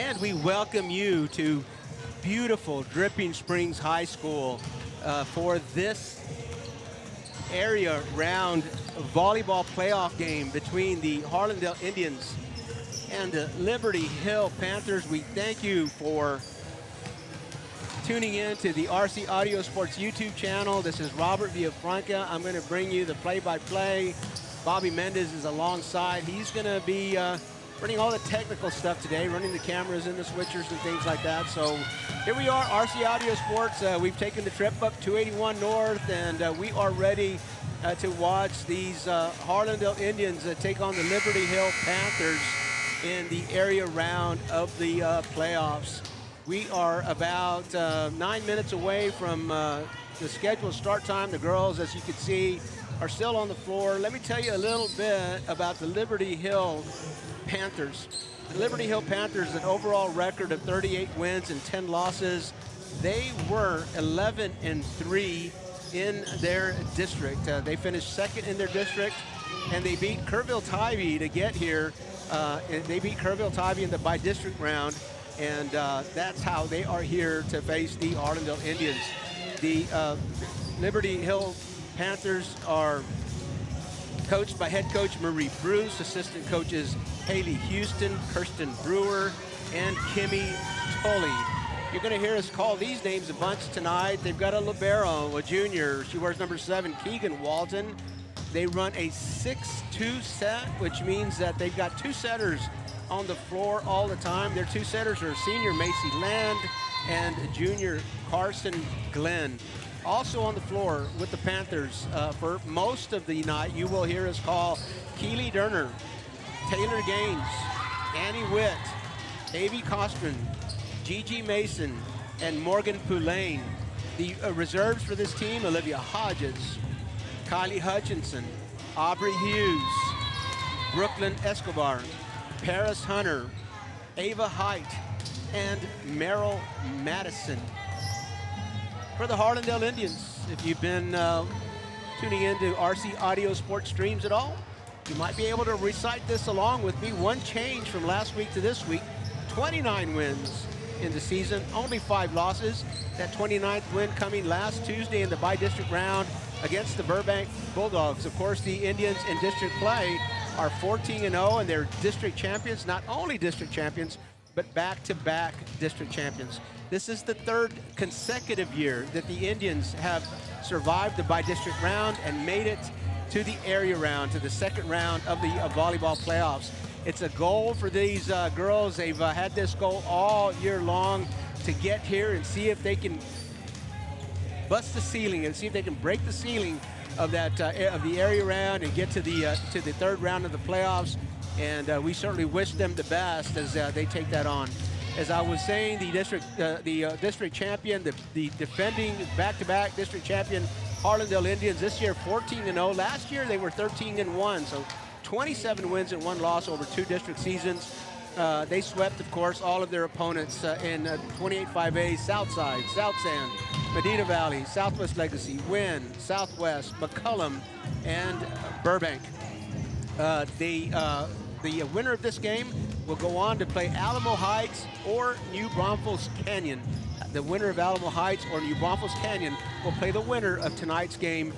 And we welcome you to beautiful Dripping Springs High School for this area round volleyball playoff game between the Harlandale Indians and the Liberty Hill Panthers. We thank you for tuning in to the RC Audio Sports YouTube channel. This is Robert Villafranca. I'm going to bring you the play-by-play. Bobby Mendez is alongside. He's going to be running all the technical stuff today, running the cameras and the switchers and things like that. So here we are, RC Audio Sports. We've taken the trip up 281 North, and we are ready to watch these Harlandale Indians take on the Liberty Hill Panthers in the area round of the playoffs. We are about 9 minutes away from the scheduled start time. The girls, as you can see, are still on the floor. Let me tell you a little bit about the Liberty Hill Panthers. The Liberty Hill Panthers, an overall record of 38 wins and 10 losses. They were 11-3 in their district. They finished second in their district, and they beat Kerrville-Tybee to get here. They beat Kerrville-Tybee in the by-district round, and that's how they are here to face the Harlandale Indians. The Liberty Hill Panthers are coached by head coach Marie Bruce, assistant coaches Haley Houston, Kirsten Brewer, and Kimmy Tully. You're going to hear us call these names a bunch tonight. They've got a libero, a junior. She wears number 7, Keegan Walton. They run a 6-2 set, which means that they've got 2 setters on the floor all the time. Their 2 setters are senior Macy Land and junior Carson Glenn. Also on the floor with the Panthers for most of the night, you will hear us call Keely Derner, Taylor Gaines, Annie Witt, Avie Costrin, Gigi Mason, and Morgan Poulain. The reserves for this team: Olivia Hodges, Kylie Hutchinson, Aubrey Hughes, Brooklyn Escobar, Paris Hunter, Ava Height, and Merrill Madison. For the Harlandale Indians, if you've been tuning into RC Audio Sports streams at all, you might be able to recite this along with me. One change from last week to this week: 29 wins in the season, only 5 losses. That 29th win coming last Tuesday in the by-district round against the Burbank Bulldogs. Of course, the Indians in district play are 14-0, and they're district champions. Not only district champions, but back-to-back district champions. This is the 3rd consecutive year that the Indians have survived the by-district round and made it to the area round, to the 2nd round of the volleyball playoffs. It's a goal for these girls. They've had this goal all year long to get here and see if they can bust the ceiling and see if they can break the ceiling of that of the area round and get to the 3rd round of the playoffs. And we certainly wish them the best as they take that on. As I was saying, the district champion, the defending back-to-back district champion Harlandale Indians, this year 14-0. Last year they were 13-1, so 27 wins and 1 loss over 2 district seasons. They swept, of course, all of their opponents in 28-5A, Southside, South San, Medina Valley, Southwest Legacy, Wynn, Southwest, McCullum, and Burbank. The winner of this game will go on to play Alamo Heights or New Braunfels Canyon. The winner of Alamo Heights or New Braunfels Canyon will play the winner of tonight's game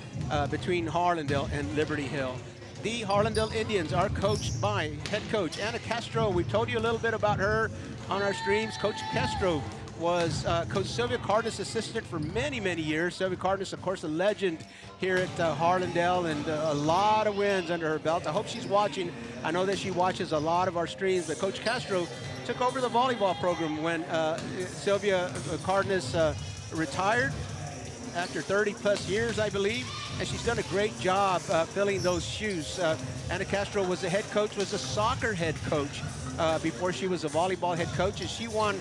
between Harlandale and Liberty Hill. The Harlandale Indians are coached by head coach Anna Castro. We've told you a little bit about her on our streams. Coach Castro was Coach Sylvia Cardenas' assistant for many, many years. Sylvia Cardenas, of course, a legend here at Harlandale, and a lot of wins under her belt. I hope she's watching. I know that she watches a lot of our streams, but Coach Castro took over the volleyball program when Sylvia Cardenas retired after 30-plus years, I believe, and she's done a great job filling those shoes. Anna Castro was the head coach, was a soccer head coach before she was a volleyball head coach, and she won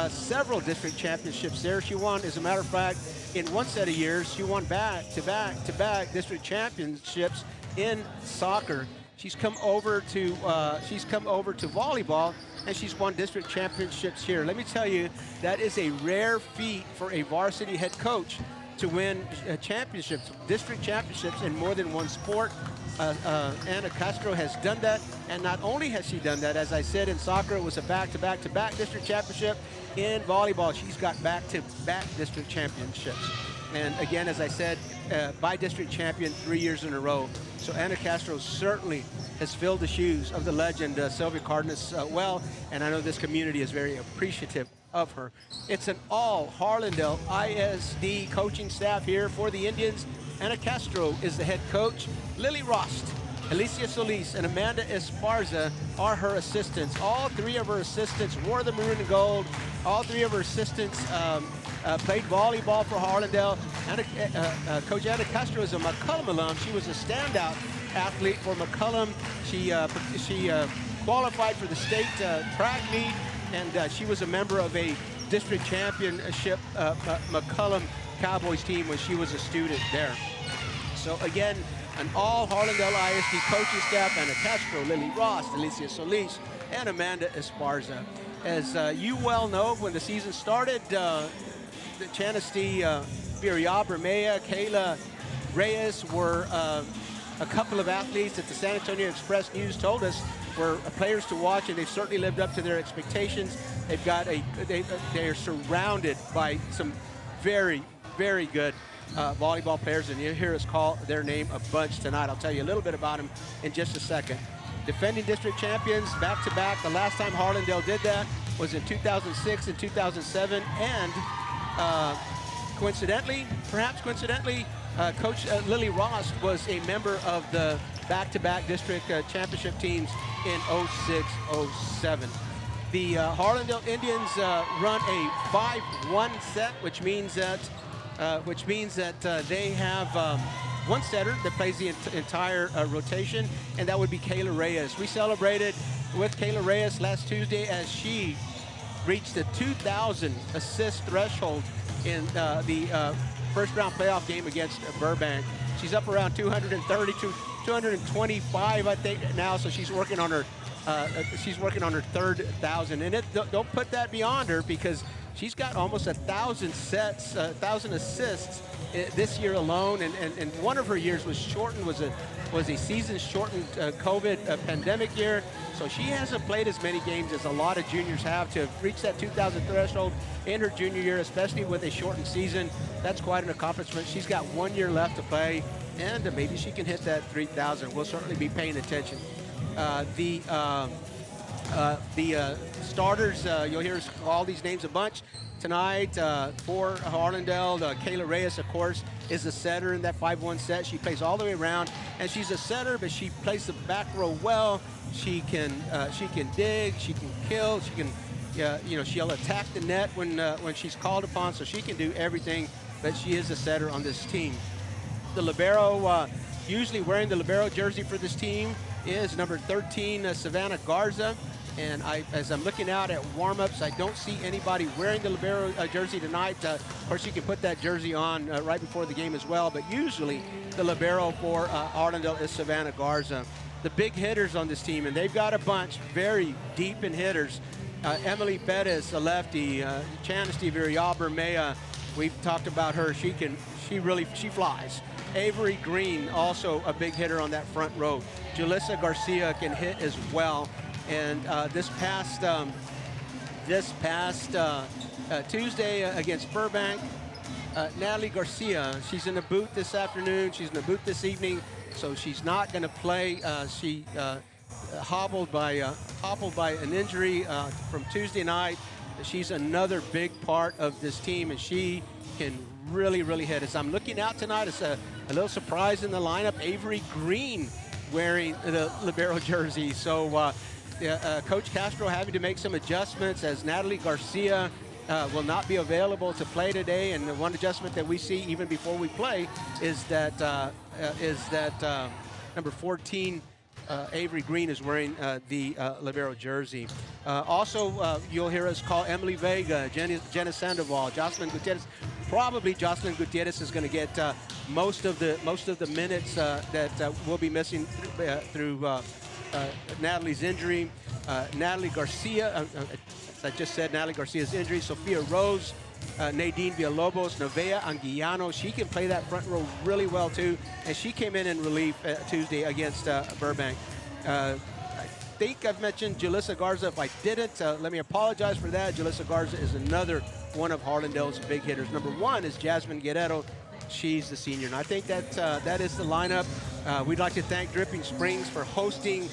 several district championships there. She won, as a matter of fact, in one set of years, she won back-to-back district championships in soccer. She's come over to volleyball, and she's won district championships here. Let me tell you, that is a rare feat for a varsity head coach to win championships, district championships in more than one sport. Ana Castro has done that, and not only has she done that, as I said, in soccer it was a back-to-back-to-back district championship. In volleyball, she's got back-to-back district championships. And again, as I said, by district champion 3 years in a row. So Ana Castro certainly has filled the shoes of the legend Sylvia Cardenas well, and I know this community is very appreciative of her. It's an all Harlandale ISD coaching staff here for the Indians. Ana Castro is the head coach. Lily Rost, Alicia Solis, and Amanda Esparza are her assistants. All three of her assistants wore the maroon and gold. All three of her assistants played volleyball for Harlandale. Coach Ana Castro is a McCullum alum. She was a standout athlete for McCullum. She qualified for the state track meet, and she was a member of a district championship McCullum Cowboys team when she was a student there. So again, an all Harlandale ISD coaching staff: Ana Castro, Lily Ross, Alicia Solis, and Amanda Esparza. As you well know, when the season started, the Chanastee, Viriab, Bermea, Kayla Reyes were a couple of athletes that the San Antonio Express News told us were players to watch, and they've certainly lived up to their expectations. They've got they are surrounded by some very, very good volleyball players, and you'll hear us call their name a bunch tonight. I'll tell you a little bit about them in just a second. Defending district champions back-to-back. The last time Harlandale did that was in 2006 and 2007, and perhaps coincidentally, Coach Lily Ross was a member of the back-to-back district championship teams in 06-07. The Harlandale Indians run a 5-1 set, which means that they have one setter that plays the entire rotation, and that would be Kayla Reyes. We celebrated with Kayla Reyes last Tuesday as she reached the 2,000 assist threshold in the first round playoff game against Burbank. She's up around 230 to 225, I think, now. So she's working on her third 1,000, and don't put that beyond her, because she's got almost 1,000 sets, 1,000 assists this year alone, and one of her years was shortened, was a season-shortened COVID pandemic year. So she hasn't played as many games as a lot of juniors have. To have reached that 2,000 threshold in her junior year, especially with a shortened season, that's quite an accomplishment. She's got 1 year left to play, and maybe she can hit that 3,000. We'll certainly be paying attention. The starters, you'll hear us call these names a bunch tonight for Harlandale. Kayla Reyes, of course, is a setter in that 5-1 set. She plays all the way around, and she's a setter, but she plays the back row well. She can dig, she can kill, she can, she'll attack the net when she's called upon. So she can do everything, but she is a setter on this team. The libero, usually wearing the libero jersey for this team, is number 13, Savannah Garza. And as I'm looking out at warm-ups, I don't see anybody wearing the libero jersey tonight. Of course, you can put that jersey on right before the game as well, but usually the libero for Harlandale is Savannah Garza. The big hitters on this team, and they've got a bunch, very deep in hitters. Emily Bettis, a lefty. Chanastee Viriab, Bermea, we've talked about her. She flies. Avery Green, also a big hitter on that front row. Julissa Garcia can hit as well. And this past Tuesday against Burbank, Natalie Garcia, she's in the boot this afternoon. She's in the boot this evening, so she's not going to play. She hobbled by an injury from Tuesday night. She's another big part of this team, and she can really, really hit. As I'm looking out tonight, it's a little surprise in the lineup. Avery Green wearing the libero jersey. So Coach Castro having to make some adjustments, as Natalie Garcia will not be available to play today. And the one adjustment that we see even before we play is that number 14, Avery Green, is wearing the libero jersey. Also, you'll hear us call Emily Vega, Jenna Sandoval, Jocelyn Gutierrez. Probably Jocelyn Gutierrez is going to get most of the minutes that we'll be missing through Natalie's injury. Natalie Garcia, as I just said, Natalie Garcia's injury. Sophia Rose Nadine Villalobos, Nevaeh Anguiano. She can play that front row really well too, and she came in relief Tuesday against Burbank. I think I've mentioned Jalissa Garza. If I didn't, let me apologize for that. Jalissa Garza is another one of Harlandale's big hitters. Number one is Jasmine Guerrero. She's the senior, and I think that that is the lineup. We'd like to thank Dripping Springs for hosting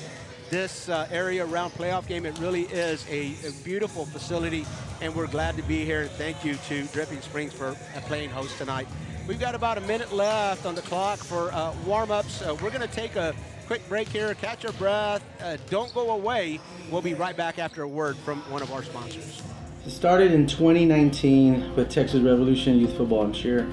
this area round playoff game. It really is a beautiful facility, and we're glad to be here. Thank you to Dripping Springs for playing host tonight. We've got about a minute left on the clock for warm-ups. We're going to take a quick break here, catch our breath. Don't go away. We'll be right back after a word from one of our sponsors. It started in 2019 with Texas Revolution Youth Football and Cheer.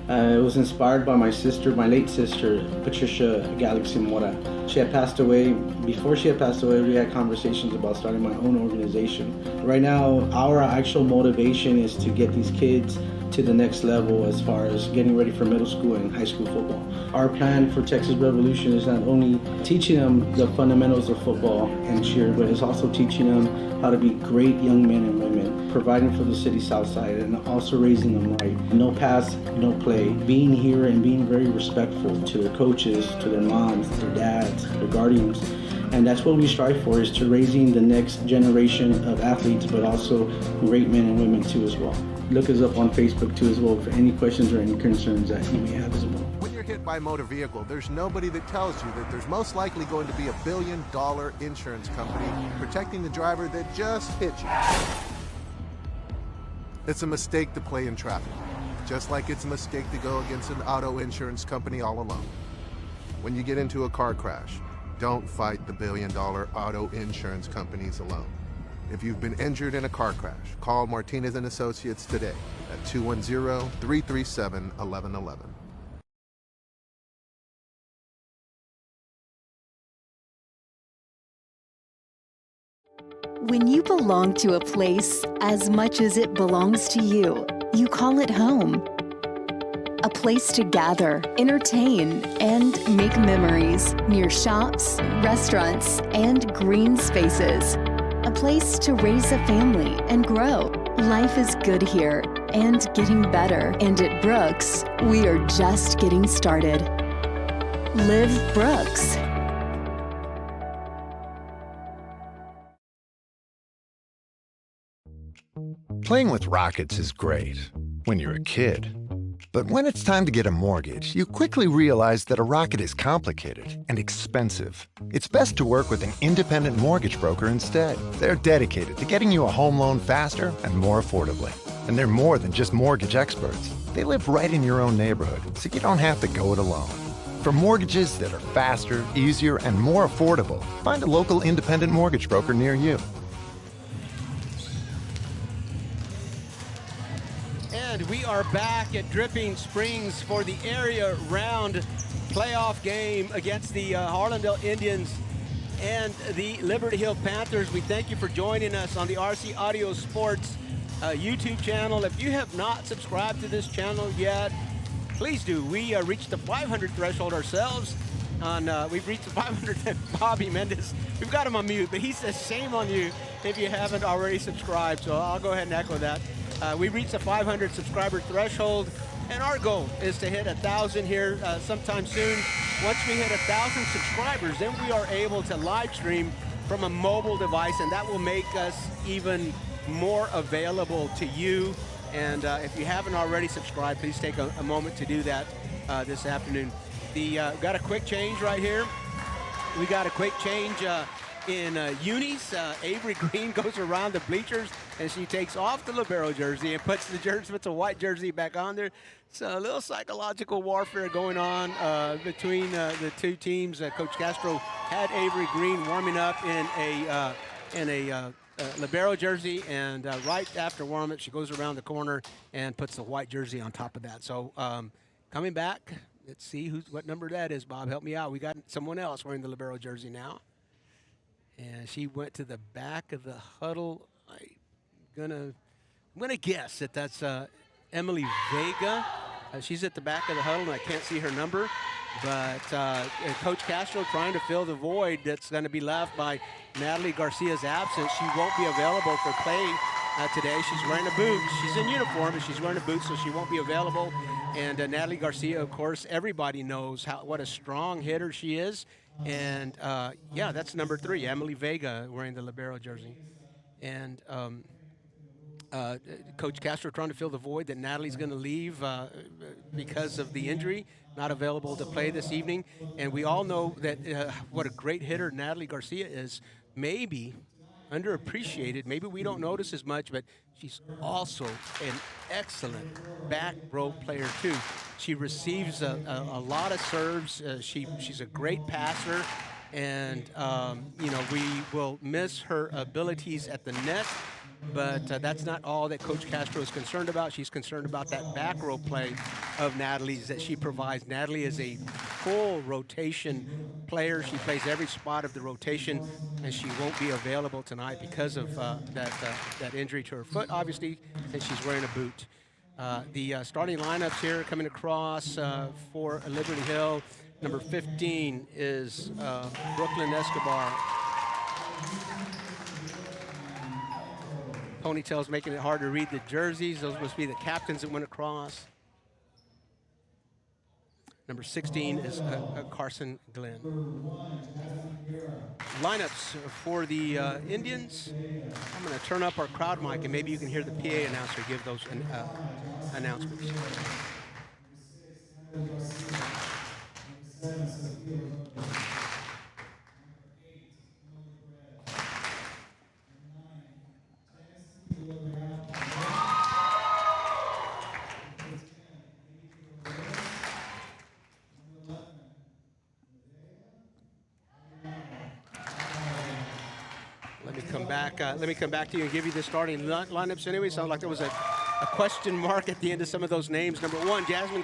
It was inspired by my sister, my late sister, Patricia Galaxy Mora. She had passed away. Before she had passed away, we had conversations about starting my own organization. Right now, our actual motivation is to get these kids to the next level as far as getting ready for middle school and high school football. Our plan for Texas Revolution is not only teaching them the fundamentals of football and cheer, but it's also teaching them how to be great young men and women, providing for the city south side and also raising them right. No pass, no play. Being here and being very respectful to their coaches, to their moms, their dads, their guardians. And that's what we strive for, is to raising the next generation of athletes, but also great men and women too as well. Look us up on Facebook too as well for any questions or any concerns that you may have as well. When you're hit by a motor vehicle, there's nobody that tells you that there's most likely going to be $1 billion insurance company protecting the driver that just hit you. It's a mistake to play in traffic, just like it's a mistake to go against an auto insurance company all alone. When you get into a car crash, don't fight the $1 billion auto insurance companies alone. If you've been injured in a car crash, call Martinez & Associates today at 210-337-1111. When you belong to a place as much as it belongs to you, you call it home. A place to gather, entertain, and make memories near shops, restaurants, and green spaces. A place to raise a family and grow. Life is good here and getting better. And at Brooks, we are just getting started. Live Brooks. Playing with rockets is great when you're a kid. But when it's time to get a mortgage, you quickly realize that a rocket is complicated and expensive. It's best to work with an independent mortgage broker instead. They're dedicated to getting you a home loan faster and more affordably. And they're more than just mortgage experts. They live right in your own neighborhood, so you don't have to go it alone. For mortgages that are faster, easier, and more affordable, find a local independent mortgage broker near you. And we are back at Dripping Springs for the area round playoff game against the Harlandale Indians and the Liberty Hill Panthers. We thank you for joining us on the RC Audio Sports YouTube channel. If you have not subscribed to this channel yet, please do. We reached the 500 threshold ourselves. We've reached the 500. Bobby Mendez, we've got him on mute, but he says shame on you if you haven't already subscribed. So I'll go ahead and echo that. We reached the 500 subscriber threshold, and our goal is to hit 1,000 here sometime soon. Once we hit 1,000 subscribers, then we are able to live stream from a mobile device, and that will make us even more available to you. And if you haven't already subscribed, please take a moment to do that this afternoon. Got a quick change right here. We got a quick change in unis. Avery Green goes around the bleachers, and she takes off the libero jersey and puts a white jersey back on there. So a little psychological warfare going on between the two teams. Coach Castro had Avery Green warming up in a libero jersey, and right after warm-up, she goes around the corner and puts the white jersey on top of that. So coming back, let's see what number that is. Bob, help me out. We got someone else wearing the libero jersey now. And she went to the back of the huddle. I'm gonna guess that that's Emily Vega. She's at the back of the huddle, and I can't see her number. But Coach Castro trying to fill the void that's going to be left by Natalie Garcia's absence. She won't be available for play today. She's wearing a boot. She's in uniform, but she's wearing a boot, so she won't be available. And Natalie Garcia, of course, everybody knows what a strong hitter she is. And, yeah, that's number 3, Emily Vega, wearing the libero jersey. And Coach Castro trying to fill the void that Natalie's going to leave because of the injury, not available to play this evening. And we all know that what a great hitter Natalie Garcia is. Maybe underappreciated. Maybe we don't notice as much, but she's also an excellent back row player too. She receives a lot of serves. She's a great passer, and you know, we will miss her abilities at the net. But that's not all that Coach Castro is concerned about. She's concerned about that back row play of Natalie's that she provides. Natalie is a full rotation player. She plays every spot of the rotation, and she won't be available tonight because of that injury to her foot, obviously, since she's wearing a boot. The starting lineups here coming across for Liberty Hill. Number 15 is Brooklyn Escobar. Ponytails making it hard to read the jerseys. Those must be the captains that went across. Number 16 is Carson Glenn. Lineups for the Indians. I'm going to turn up our crowd mic, and maybe you can hear the PA announcer give those announcements. Let me come back to you and give you the starting lineups anyway. Sounds like there was a question mark at the end of some of those names. Number 1, Jasmine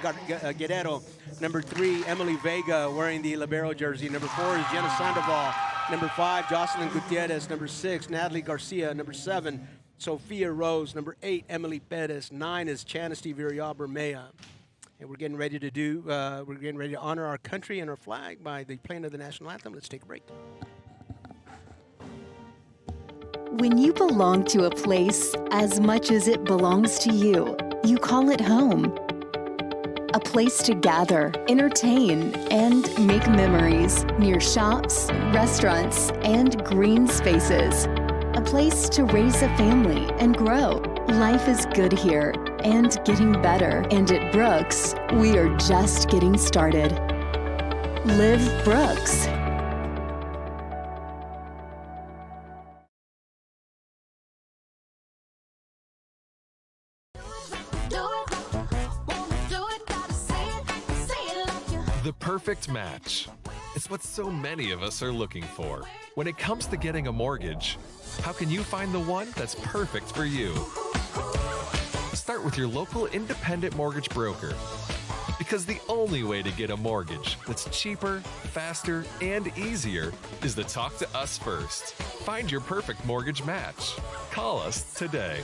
Guerrero. Number 3, Emily Vega, wearing the libero jersey. Number 4 is Jenna Sandoval. Number 5, Jocelyn Gutierrez. Number 6, Natalie Garcia. Number 7, Sophia Rose. Number 8, Emily Perez. 9 is Chanasty Virial-Bermea. And we're getting ready to honor our country and our flag by the playing of the national anthem. Let's take a break. When you belong to a place as much as it belongs to you, you call it home. A place to gather, entertain, and make memories near shops, restaurants, and green spaces. A place to raise a family and grow. Life is good here and getting better. And at Brooks, we are just getting started. Live Brooks. The perfect match. It's what so many of us are looking for. When it comes to getting a mortgage, how can you find the one that's perfect for you? Start with your local independent mortgage broker. Because the only way to get a mortgage that's cheaper, faster, and easier is to talk to us first. Find your perfect mortgage match. Call us today.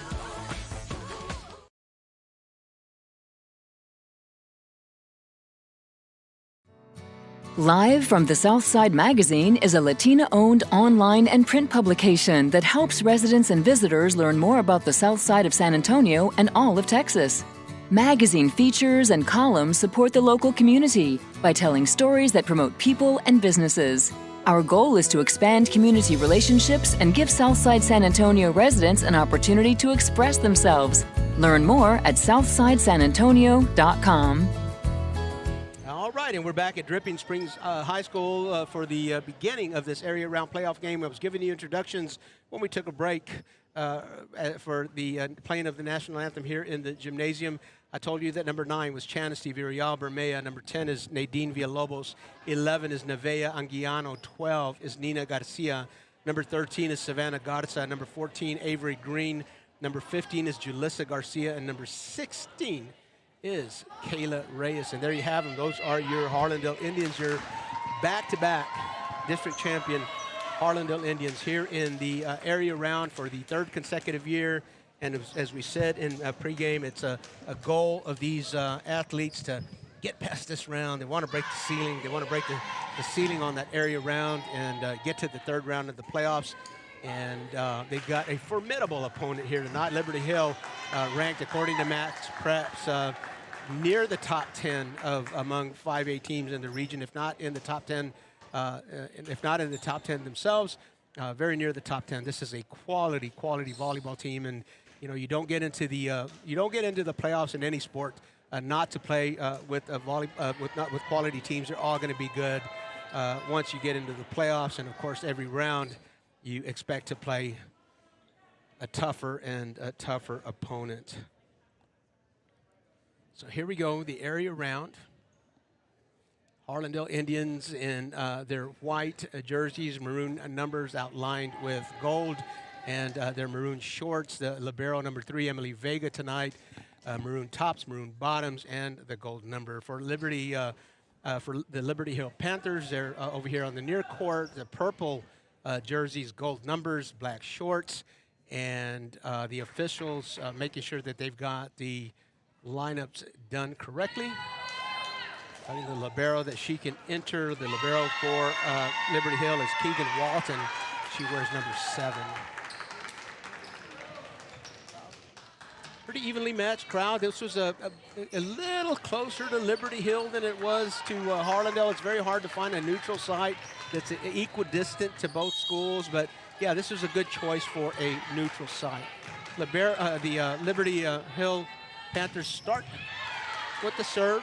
Live from the Southside Magazine is a Latina-owned online and print publication that helps residents and visitors learn more about the South Side of San Antonio and all of Texas. Magazine features and columns support the local community by telling stories that promote people and businesses. Our goal is to expand community relationships and give Southside San Antonio residents an opportunity to express themselves. Learn more at southsidesanantonio.com. All right, and we're back at Dripping Springs High School for the beginning of this area round playoff game. I was giving you introductions when we took a break for the playing of the national anthem here in the gymnasium. I told you that number 9 was Chanasty Virial-Bermea. Number 10 is Nadine Villalobos. 11 is Nevea Anguiano. 12 is Nina Garcia. Number 13 is Savannah Garza. Number 14, Avery Green. Number 15 is Julissa Garcia. And number 16 is Kayla Reyes. And there you have them. Those are your Harlandale Indians, your back-to-back district champion Harlandale Indians here in the area round for the 3rd consecutive year. And as we said in pregame, it's a goal of these athletes to get past this round. They want to break the ceiling. They want to break the ceiling on that area round and get to the 3rd round of the playoffs. And they've got a formidable opponent here tonight. Liberty Hill, ranked according to Max Preps, near the top 10 of among 5A teams in the region, if not in the top 10, if not in the top 10 themselves, very near the top 10. This is a quality volleyball team, and you don't get into the playoffs in any sport not to play with quality teams. They're all going to be good once you get into the playoffs, and of course every round you expect to play a tougher and a tougher opponent. So here we go, the area round. Harlandale Indians in their white jerseys, maroon numbers outlined with gold, and their maroon shorts. The libero number 3, Emily Vega tonight, maroon tops, maroon bottoms, and the gold number. For Liberty, for the Liberty Hill Panthers, they're over here on the near court. The purple jerseys, gold numbers, black shorts, and the officials making sure that they've got the lineups done correctly. I think the libero that she can enter, the libero for Liberty Hill is Keegan Walton. She wears number 7. Pretty evenly matched crowd. This was a little closer to Liberty Hill than it was to Harlandale. It's very hard to find a neutral site that's equidistant to both schools, but yeah, this was a good choice for a neutral site. The Liberty Hill Panthers start with the serve.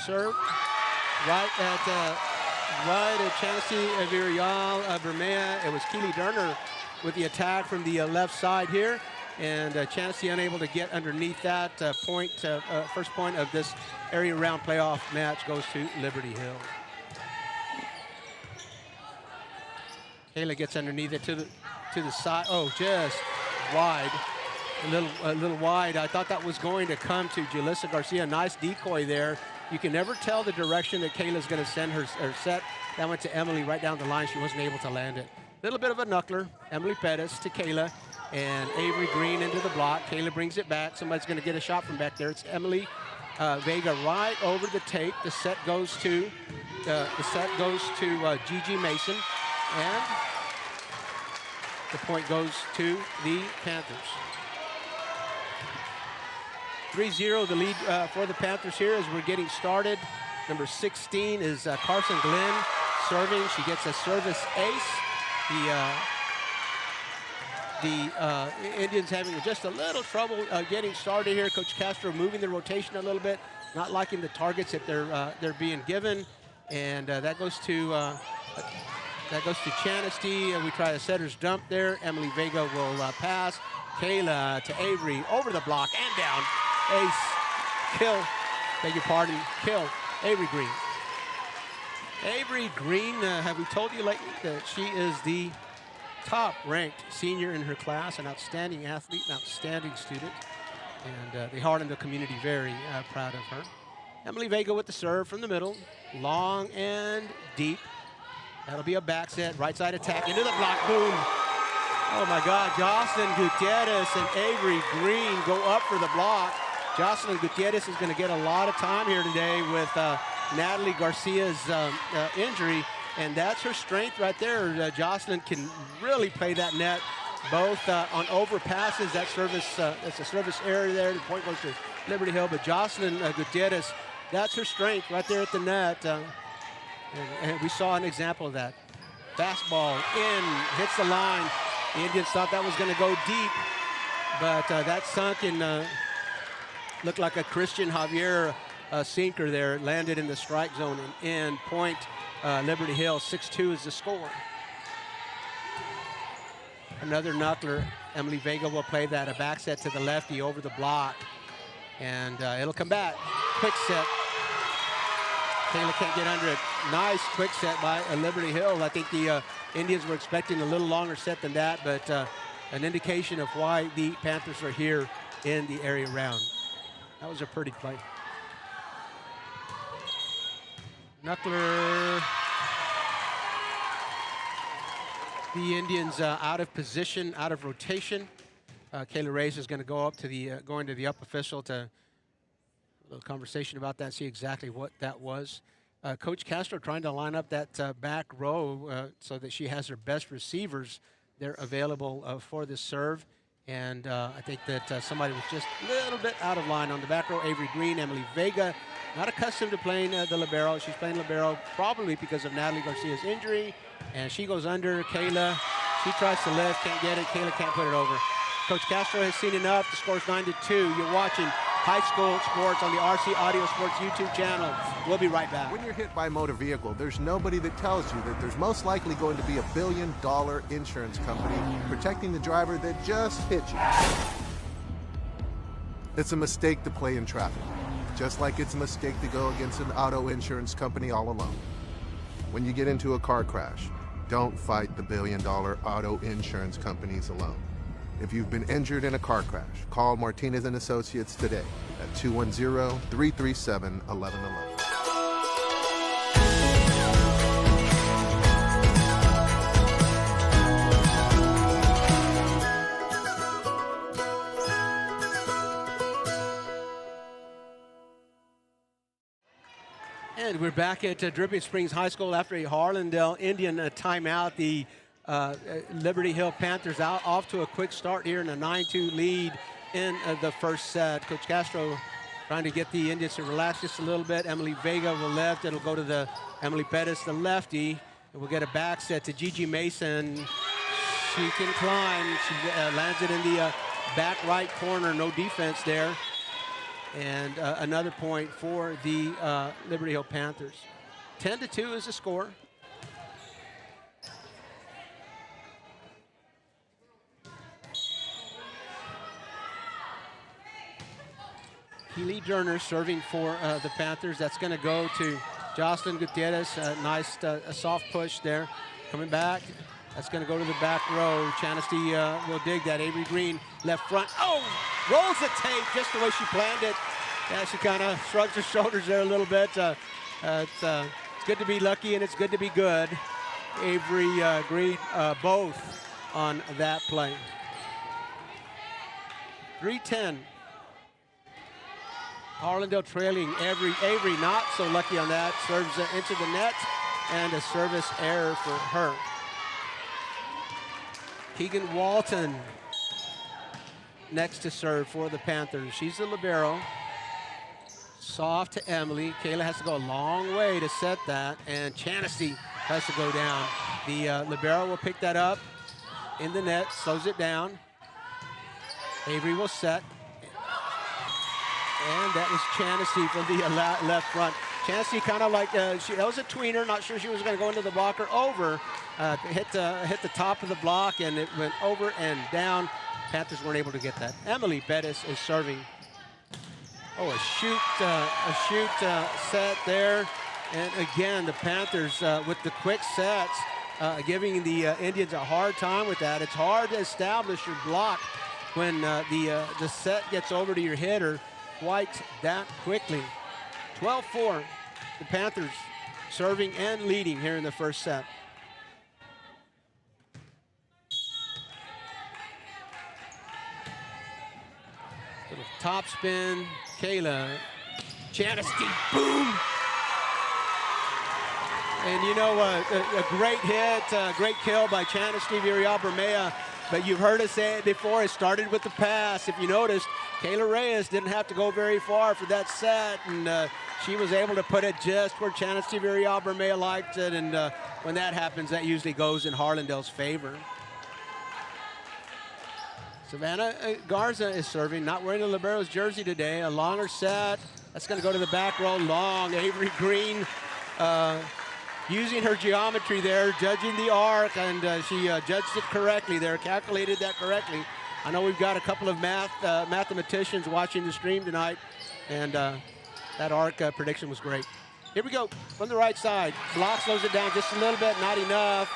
Serve right at Chancy Virial Bermea. It was Keely Durner with the attack from the left side here, and Chancy unable to get underneath that point. First point of this area round playoff match goes to Liberty Hill. Kayla gets underneath it to the side. Oh, just wide. A little wide. I thought that was going to come to Julissa Garcia. Nice decoy there. You can never tell the direction that Kayla's going to send her set. That went to Emily right down the line. She wasn't able to land it. Little bit of a knuckler. Emily Pettis to Kayla, and Avery Green into the block. Kayla brings it back. Somebody's going to get a shot from back there. It's Emily Vega right over the tape. The set goes to Gigi Mason, and the point goes to the Panthers. 3-0 the lead for the Panthers here as we're getting started. Number 16 is Carson Glenn serving. She gets a service ace. The Indians having just a little trouble getting started here. Coach Castro moving the rotation a little bit, not liking the targets that they're being given, and that goes to Chanesty. We try a setter's dump there. Emily Vega will pass. Kayla to Avery over the block and down. Ace, kill, beg your pardon, kill, Avery Green. Avery Green, have we told you lately that she is the top-ranked senior in her class, an outstanding athlete, an outstanding student, and the Harlandale community very proud of her. Emily Vega with the serve from the middle, long and deep. That'll be a back set, right side attack, into the block, boom. Oh my God, Jocelyn Gutierrez and Avery Green go up for the block. Jocelyn Gutierrez is going to get a lot of time here today with Natalie Garcia's injury, and that's her strength right there. Jocelyn can really play that net, both on overpasses. That service, that's a service error there. The point goes to Liberty Hill, but Jocelyn Gutierrez, that's her strength right there at the net. And we saw an example of that. Fastball in, hits the line. The Indians thought that was going to go deep, but that sunk in. Looked like a Christian Javier sinker there. Landed in the strike zone and in. Point Liberty Hill. 6-2 is the score. Another knuckler. Emily Vega will play that. A back set to the lefty over the block. And it'll come back. Quick set. Taylor can't get under it. Nice quick set by Liberty Hill. I think the Indians were expecting a little longer set than that, but an indication of why the Panthers are here in the area round. That was a pretty play. Knuckler. The Indians out of position, out of rotation. Kayla Reyes is going to go up to the up official to a little conversation about that, see exactly what that was. Coach Castro trying to line up that back row so that she has her best receivers there available for this serve. And I think that somebody was just a little bit out of line on the back row. Avery Green, Emily Vega, not accustomed to playing the libero. She's playing libero probably because of Natalie Garcia's injury. And she goes under. Kayla, she tries to lift, can't get it. Kayla can't put it over. Coach Castro has seen enough. The score's 9-2. You're watching High School Sports on the RC Audio Sports YouTube channel. We'll be right back. When you're hit by a motor vehicle, there's nobody that tells you that there's most likely going to be $1 billion insurance company protecting the driver that just hit you. It's a mistake to play in traffic, just like it's a mistake to go against an auto insurance company all alone. When you get into a car crash, don't fight the $1 billion auto insurance companies alone. If you've been injured in a car crash, call Martinez & Associates today at 210-337-1111. And we're back at Dripping Springs High School after a Harlandale Indian timeout. The Liberty Hill Panthers off to a quick start here in a 9-2 lead in the first set. Coach Castro trying to get the Indians to relax just a little bit. Emily Vega will left. It'll go to the Emily Pettis, the lefty. And we'll get a back set to Gigi Mason. She can climb. She lands it in the back right corner. No defense there. And another point for the Liberty Hill Panthers. 10-2 is the score. Keely Durner serving for the Panthers. That's going to go to Jocelyn Gutierrez. Nice soft push there. Coming back. That's going to go to the back row. Chanasty will dig that. Avery Green left front. Oh! Rolls the tape just the way she planned it. Yeah, she kind of shrugs her shoulders there a little bit. It's good to be lucky and it's good to be good. Avery Green both on that play. 3-10. Harlandale trailing. Avery not so lucky on that. Serves into the net and a service error for her. Keegan Walton next to serve for the Panthers. She's the libero. Soft to Emily. Kayla has to go a long way to set that, and Chanasty has to go down. The libero will pick that up in the net, slows it down. Avery will set. And that was Chanasty from the left front. Chanasty kind of like, that was a tweener, not sure she was going to go into the block or over. Hit the top of the block, and it went over and down. Panthers weren't able to get that. Emily Bettis is serving. Oh, a shoot set there. And again, the Panthers with the quick sets, giving the Indians a hard time with that. It's hard to establish your block when the set gets over to your hitter quite that quickly. 12-4, the Panthers serving and leading here in the first set. Little top spin, Kayla, Chanasty, boom! And you know, a great hit, great kill by Chanasty Virial-Bermea, but you've heard us say it before, it started with the pass. If you noticed, Kayla Reyes didn't have to go very far for that set, and she was able to put it just where Chanasty Virial-Bermea liked it, and when that happens, that usually goes in Harlandale's favor. Savannah Garza is serving, not wearing the libero's jersey today. A longer set. That's going to go to the back row. Long. Avery Green using her geometry there, judging the arc, and she judged it correctly there, calculated that correctly. I know we've got a couple of mathematicians watching the stream tonight, and that arc prediction was great. Here we go from the right side. Block slows it down just a little bit, not enough.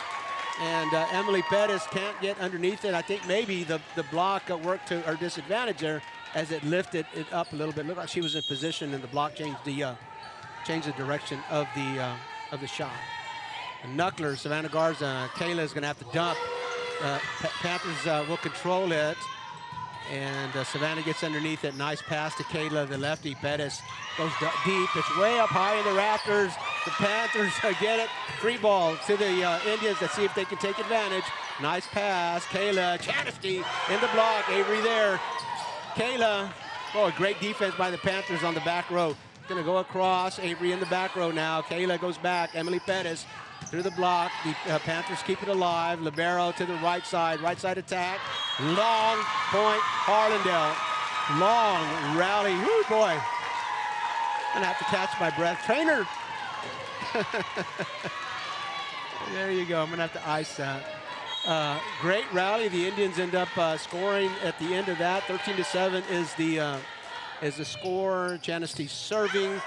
And Emily Pettis can't get underneath it. I think maybe the block worked to her disadvantage there as it lifted it up a little bit. Looked like she was in position, and the block changed the direction of the shot. A knuckler, Savannah Garza. Kayla is going to have to dump. Panthers will control it. And Savannah gets underneath it. Nice pass to Kayla, the lefty. Pettis goes deep. It's way up high in the rafters. The Panthers get it. Free ball to the Indians. Let's see if they can take advantage. Nice pass. Kayla, Chanasty in the block. Avery there. Kayla, oh, great defense by the Panthers on the back row. Gonna go across. Avery in the back row now. Kayla goes back. Emily Pettis through the block. The Panthers keep it alive. Libero to the right side attack. Long point, Harlandale. Long rally. Woo, boy. I'm gonna have to catch my breath. Trainer. There you go. I'm gonna have to ice that. Great rally. The Indians end up scoring at the end of that. 13-7 is the score. Chanasty serving.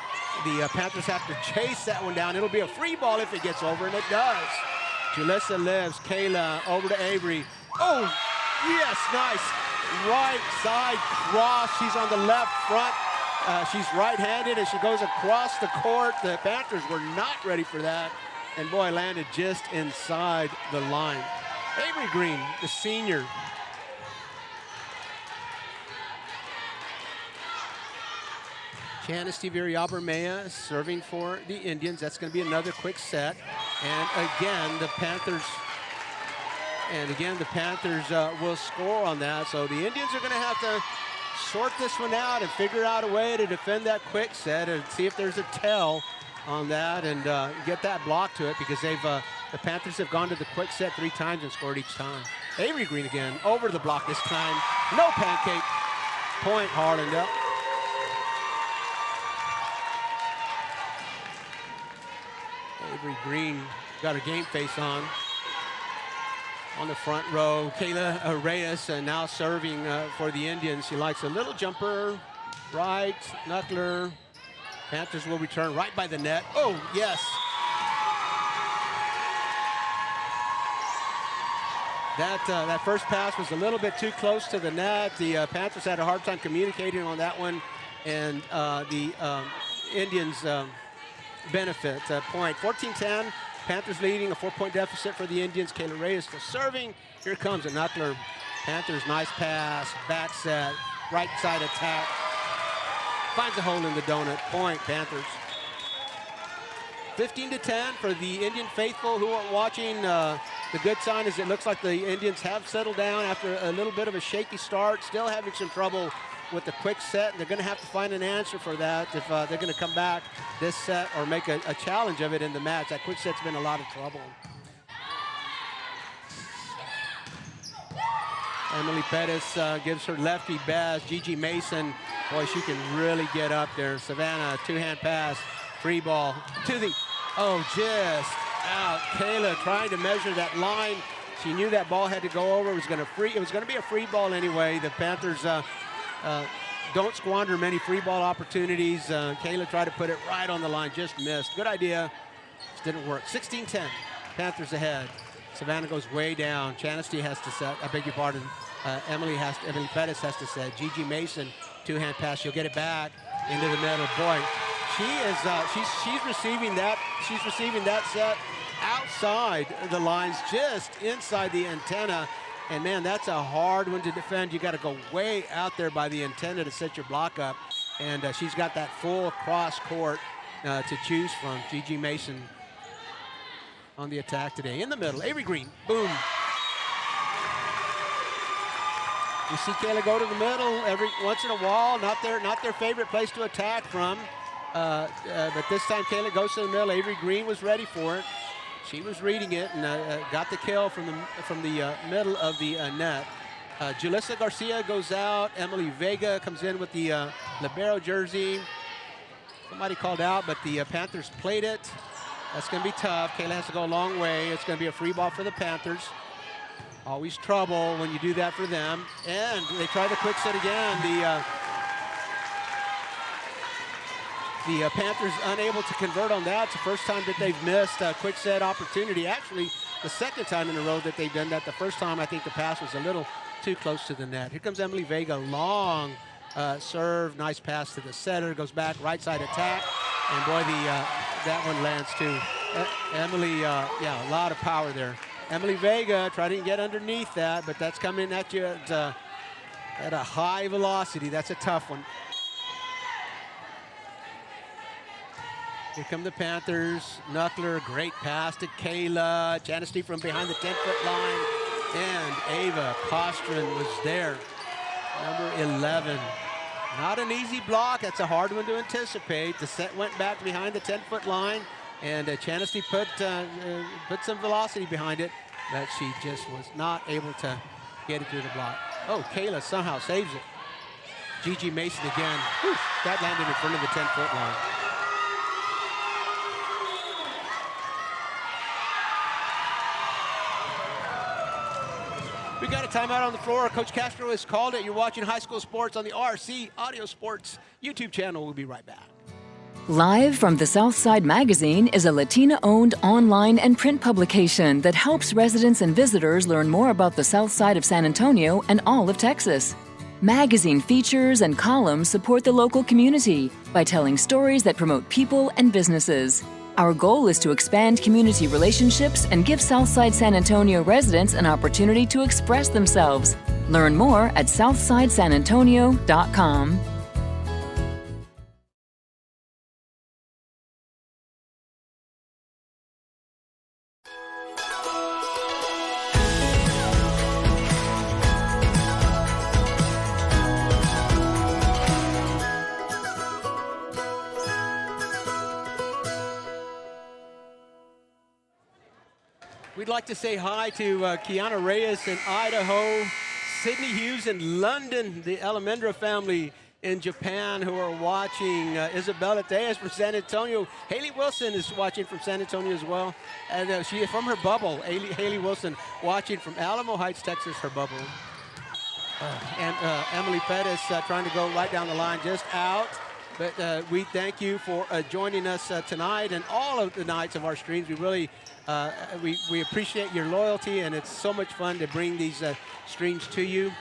The Panthers have to chase that one down. It'll be a free ball if it gets over, and it does. Julissa lives. Kayla over to Avery. Oh, yes, nice. Right side cross. She's on the left front. She's right-handed, and she goes across the court. The Panthers were not ready for that, and boy, landed just inside the line. Avery Green, the senior. Chanasty Viriabermea serving for the Indians. That's going to be another quick set. And again, the Panthers will score on that. So the Indians are going to have to sort this one out and figure out a way to defend that quick set and see if there's a tell on that and get that block to it, because the Panthers have gone to the quick set 3 times and scored each time. Avery Green again, over the block this time. No pancake. Point Harlandale. Avery Green got a game face on the front row. Kayla Reyes now serving for the Indians. She likes a little jumper, right, knuckler. Panthers will return right by the net. Oh, yes. That first pass was a little bit too close to the net. The Panthers had a hard time communicating on that one, and the Indians benefit. Point 14-10. Panthers leading, a 4-point deficit for the Indians. Kayla Reyes still serving. Here comes a knuckler. Panthers, nice pass, back set, right side attack. Finds a hole in the donut. Point Panthers. 15-10 for the Indian faithful who are watching. The good sign is it looks like the Indians have settled down after a little bit of a shaky start, still having some trouble with the quick set. They're going to have to find an answer for that if they're going to come back this set or make a challenge of it in the match. That quick set's been a lot of trouble. Emily Pettis gives her lefty best. Gigi Mason, boy, she can really get up there. Savannah, two-hand pass, free ball to the, just out. Kayla trying to measure that line. She knew that ball had to go over. It was going to be a free ball anyway. The Panthers don't squander many free ball opportunities. Kayla tried to put it right on the line, just missed. Good idea, just didn't work. 16-10, Panthers ahead. Savannah goes way down. Chanasty has to set, I beg your pardon. Emily Pettis has to set. Gigi Mason, two-hand pass. She'll get it back into the middle. Boy, she's receiving that. She's receiving that set outside the lines, just inside the antenna. And man, that's a hard one to defend. You got to go way out there by the antenna to set your block up. And she's got that full cross court to choose from. Gigi Mason on the attack today. In the middle, Avery Green, boom. You see Kayla go to the middle every once in a while. Not their favorite place to attack from. But this time Kayla goes to the middle. Avery Green was ready for it. She was reading it and got the kill from the middle of the net. Julissa Garcia goes out. Emily Vega comes in with the libero jersey. Somebody called out, but the Panthers played it. That's going to be tough. Kayla has to go a long way. It's going to be a free ball for the Panthers. Always trouble when you do that for them. And they try the quick set again. The Panthers unable to convert on that. It's the first time that they've missed a quick set opportunity. Actually, the second time in a row that they've done that. The first time, I think the pass was a little too close to the net. Here comes Emily Vega, long serve, nice pass to the setter, goes back, right side attack, and boy, that one lands too. Emily, a lot of power there. Emily Vega trying to get underneath that, but that's coming at you at at a high velocity. That's a tough one. Here come the Panthers. Knuckler, great pass to Kayla. Chanasty from behind the 10-foot line. And Ava Kostrin was there. Number 11. Not an easy block. That's a hard one to anticipate. The set went back behind the 10-foot line. And Chanasty put some velocity behind it. But she just was not able to get it through the block. Oh, Kayla somehow saves it. Gigi Mason again. Whew, that landed in front of the 10-foot line. We got a timeout on the floor. Coach Castro has called it. You're watching High School Sports on the RC Audio Sports YouTube channel. We'll be right back. Live from the Southside Magazine is a Latina-owned online and print publication that helps residents and visitors learn more about the South Side of San Antonio and all of Texas. Magazine features and columns support the local community by telling stories that promote people and businesses. Our goal is to expand community relationships and give Southside San Antonio residents an opportunity to express themselves. Learn more at southsidesanantonio.com. We'd like to say hi to Kiana Reyes in Idaho, Sydney Hughes in London, the Almendra family in Japan who are watching, Isabella Tejas from San Antonio. Haley Wilson is watching from San Antonio as well. And she is from her bubble. Haley Wilson watching from Alamo Heights, Texas, her bubble. And Emily Pettis trying to go right down the line, just out. But we thank you for joining us tonight and all of the nights of our streams. We really we appreciate your loyalty, and it's so much fun to bring these streams to you.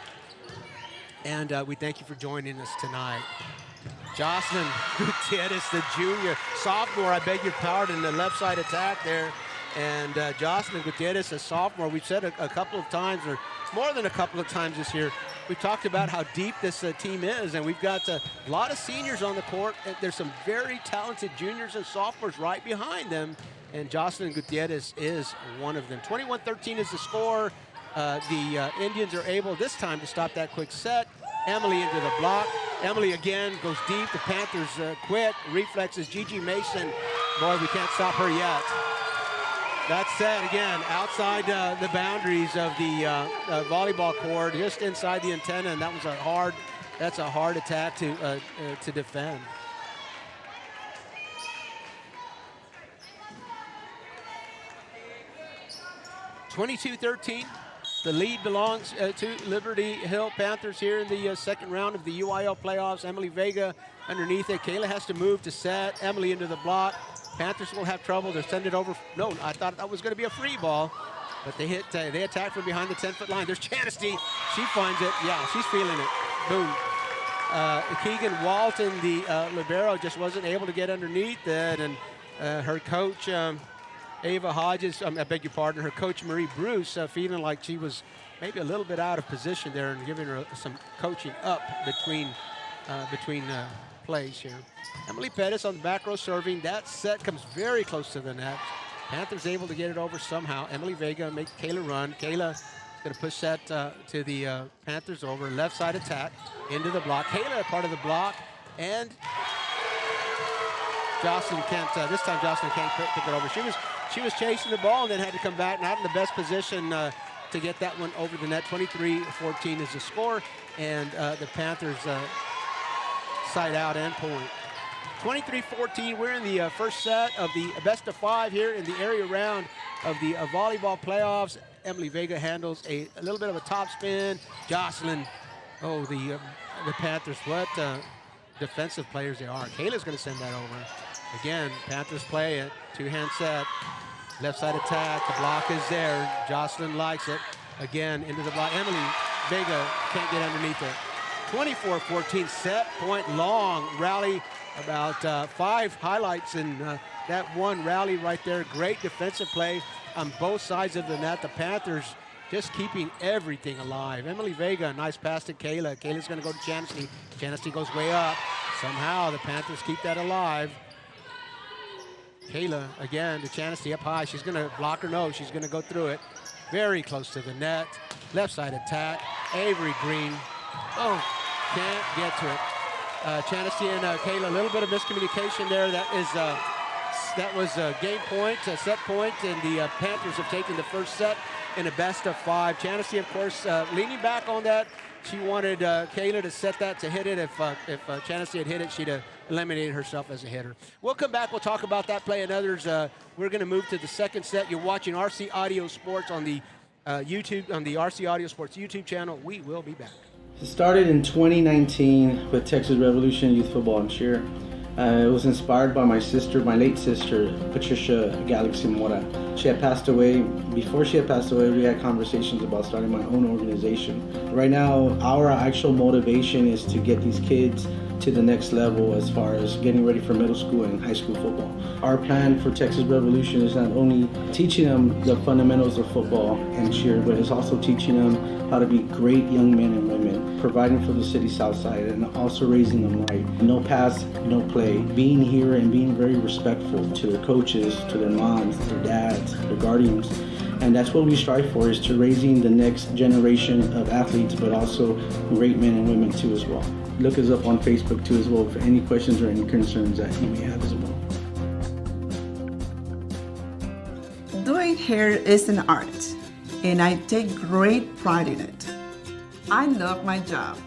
And we thank you for joining us tonight. Jocelyn Gutierrez, the junior, sophomore, I beg your pardon, the left side attack there. And Jocelyn Gutierrez, a sophomore, we've said a couple of times, or more than a couple of times this year, we've talked about how deep this team is, and we've got a lot of seniors on the court. There's some very talented juniors and sophomores right behind them, and Jocelyn Gutierrez is one of them. 21-13 is the score. The Indians are able this time to stop that quick set. Emily into the block. Emily again goes deep. The Panthers quit. Reflexes. Gigi Mason. Boy, we can't stop her yet. That set again outside the boundaries of the volleyball court, just inside the antenna, and that was that's a hard attack to defend. (22-13). The lead belongs to Liberty Hill Panthers here in the second round of the UIL playoffs. Emily Vega underneath it. Kayla has to move to set. Emily into the block. Panthers will have trouble. They'll send it over. No, I thought that was going to be a free ball, but they hit. They attack from behind the 10-foot line. There's Chanasty. She finds it. Yeah, she's feeling it. Boom. Keegan Walton, the libero, just wasn't able to get underneath it, and her coach. Ava Hodges, I beg your pardon, her coach Marie Bruce feeling like she was maybe a little bit out of position there and giving her some coaching up between plays here. Emily Pettis on the back row serving. That set comes very close to the net. Panthers able to get it over somehow. Emily Vega makes Kayla run. Kayla going to push that to the Panthers over. Left side attack into the block. Kayla part of the block, and Jocelyn can't, this time Jocelyn can't pick it over. She was chasing the ball and then had to come back, not in the best position to get that one over the net. 23-14 is the score, and the Panthers side out and point. 23-14, we're in the first set of the best of 5 here in the area round of the volleyball playoffs. Emily Vega handles a little bit of a top spin. Jocelyn, oh, the Panthers, what defensive players they are. Kayla's going to send that over. Again, Panthers play it, two-hand set, left side attack, the block is there. Jocelyn likes it. Again, into the block. Emily Vega can't get underneath it. 24-14, set point long rally. About 5 highlights in that one rally right there. Great defensive play on both sides of the net. The Panthers just keeping everything alive. Emily Vega, a nice pass to Kayla. Kayla's going to go to Chancy. Chancy goes way up. Somehow the Panthers keep that alive. Kayla again to Chancy up high. She's going to block her nose. She's going to go through it. Very close to the net. Left side attack. Avery Green. Oh, can't get to it. Chancy and Kayla, a little bit of miscommunication there. That was a game point, a set point, and the Panthers have taken the first set in a best of 5. Chancy, of course, leaning back on that. She wanted Kayla to set that to hit it. If Chancy had hit it, she'd have eliminated herself as a hitter. We'll come back. We'll talk about that play and others. We're going to move to the second set. You're watching RC Audio Sports on the YouTube, on the RC Audio Sports YouTube channel. We will be back. It started in 2019 with Texas Revolution Youth Football and Cheer. It was inspired by my sister, my late sister, Patricia Galaxy Mora. She had passed away. Before she had passed away, we had conversations about starting my own organization. Right now, our actual motivation is to get these kids to the next level as far as getting ready for middle school and high school football. Our plan for Texas Revolution is not only teaching them the fundamentals of football and cheer, but it's also teaching them how to be great young men and women, providing for the city south side and also raising them right. No pass, no play. Being here and being very respectful to their coaches, to their moms, their dads, their guardians. And that's what we strive for, is to raising the next generation of athletes, but also great men and women too as well. Look us up on Facebook too as well for any questions or any concerns that you may have as well. Doing hair is an art, and I take great pride in it. I love my job.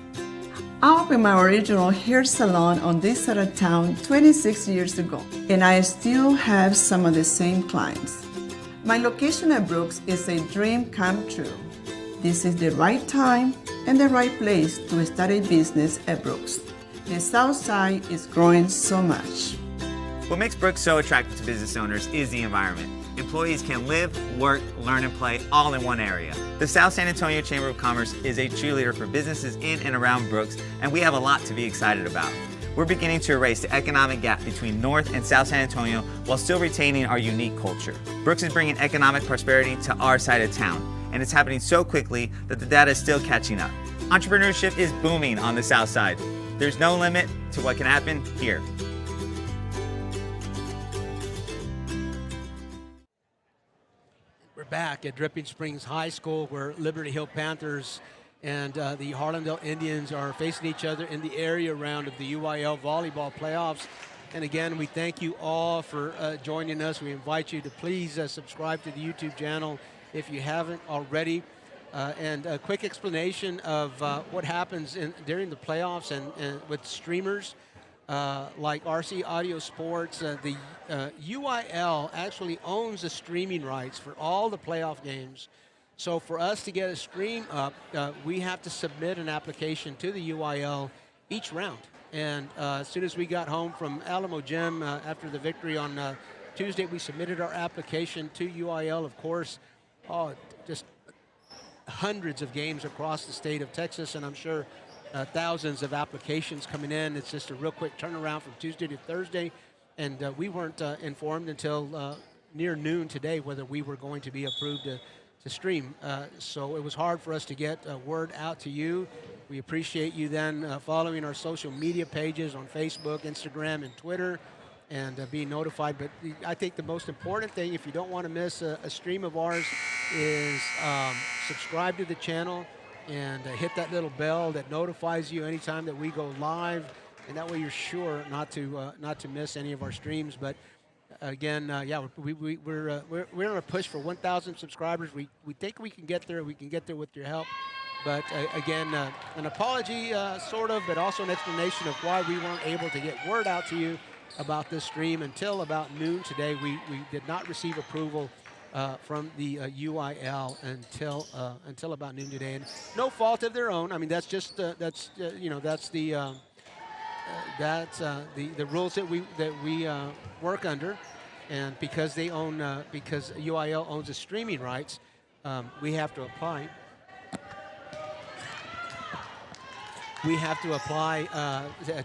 I opened my original hair salon on this side of town 26 years ago, and I still have some of the same clients. My location at Brooks is a dream come true. This is the right time and the right place to start a business at Brooks. The South Side is growing so much. What makes Brooks so attractive to business owners is the environment. Employees can live, work, learn, and play all in one area. The South San Antonio Chamber of Commerce is a cheerleader for businesses in and around Brooks, and we have a lot to be excited about. We're beginning to erase the economic gap between North and South San Antonio while still retaining our unique culture. Brooks is bringing economic prosperity to our side of town, and it's happening so quickly that the data is still catching up. Entrepreneurship is booming on the South Side. There's no limit to what can happen here. We're back at Dripping Springs High School, where Liberty Hill Panthers and the Harlandale Indians are facing each other in the area round of the UIL volleyball playoffs. And again, we thank you all for joining us. We invite you to please subscribe to the YouTube channel if you haven't already. And a quick explanation of what happens during the playoffs and with streamers like RC Audio Sports. The UIL actually owns the streaming rights for all the playoff games. So for us to get a stream up, we have to submit an application to the UIL each round. And as soon as we got home from Alamo Gym after the victory on Tuesday, we submitted our application to UIL. Of course, just hundreds of games across the state of Texas, and I'm sure thousands of applications coming in. It's just a real quick turnaround from Tuesday to Thursday, and we weren't informed until near noon today whether we were going to be approved to stream. So it was hard for us to get word out to you. We appreciate you then following our social media pages on Facebook, Instagram, and Twitter, and being notified. But I think the most important thing, if you don't want to miss a stream of ours, is subscribe to the channel and hit that little bell that notifies you anytime that we go live, and that way you're sure not to miss any of our streams. But again, we're on a push for 1,000 subscribers. We think we can get there. We can get there with your help. But again, an apology, sort of, but also an explanation of why we weren't able to get word out to you about this stream until about noon today. We did not receive approval from the UIL until about noon today, and no fault of their own. I mean, that's just that's the rules that we work under, and because they own because UIL owns the streaming rights, we have to apply. We have to apply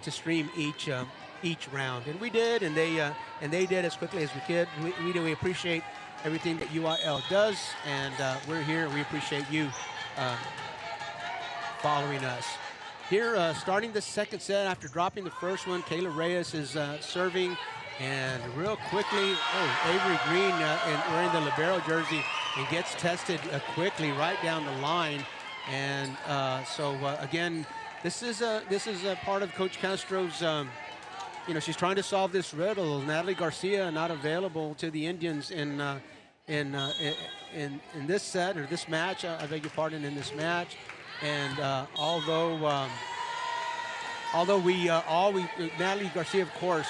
to stream each round, and we did, and they did as quickly as we could. We appreciate everything that UIL does, and we're here, and we appreciate you following us. Here, starting the second set after dropping the first one, Kayla Reyes is serving, and real quickly, Avery Green wearing the libero jersey and gets tested quickly right down the line. And again, this is a part of Coach Castro's. She's trying to solve this riddle. Natalie Garcia not available to the Indians in this set or this match. I beg your pardon, in this match. And although Natalie Garcia, of course,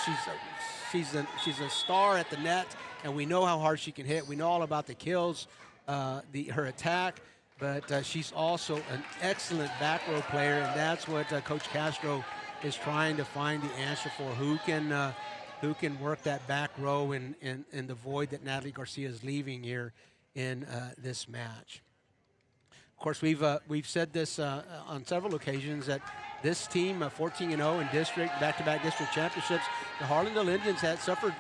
she's a star at the net, and we know how hard she can hit. We know all about the kills, her attack, but she's also an excellent back row player, and that's what Coach Castro is trying to find the answer for. Who can work that back row in the void that Natalie Garcia is leaving here in this match. Of course, we've said this on several occasions that this team, 14-0 in district, back-to-back district championships, the Harlandale Indians had suffered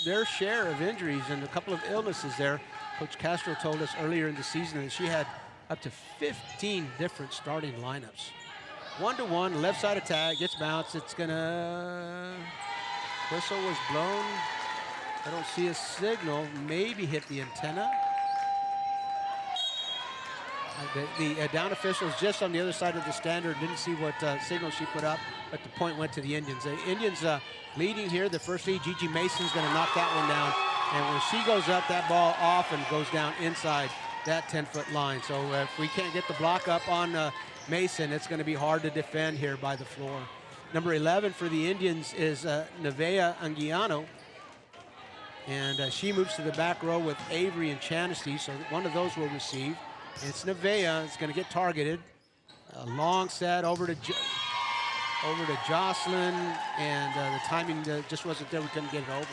their share of injuries and a couple of illnesses there. Coach Castro told us earlier in the season that she had up to 15 different starting lineups. 1-to-1, left side attack, gets bounced. It's gonna, whistle was blown. I don't see a signal, maybe hit the antenna. The down officials just on the other side of the standard didn't see what signal she put up, but the point went to the Indians. The Indians leading here, the first lead. Gigi Mason's going to knock that one down. And when she goes up, that ball often goes down inside that 10-foot line. So if we can't get the block up on Mason, it's going to be hard to defend here by the floor. Number 11 for the Indians is Nevaeh Anguiano. And she moves to the back row with Avery and Chanasty, so one of those will receive. It's Nevaeh. It's going to get targeted. A long set over to Jocelyn, and the timing just wasn't there. We couldn't get it over.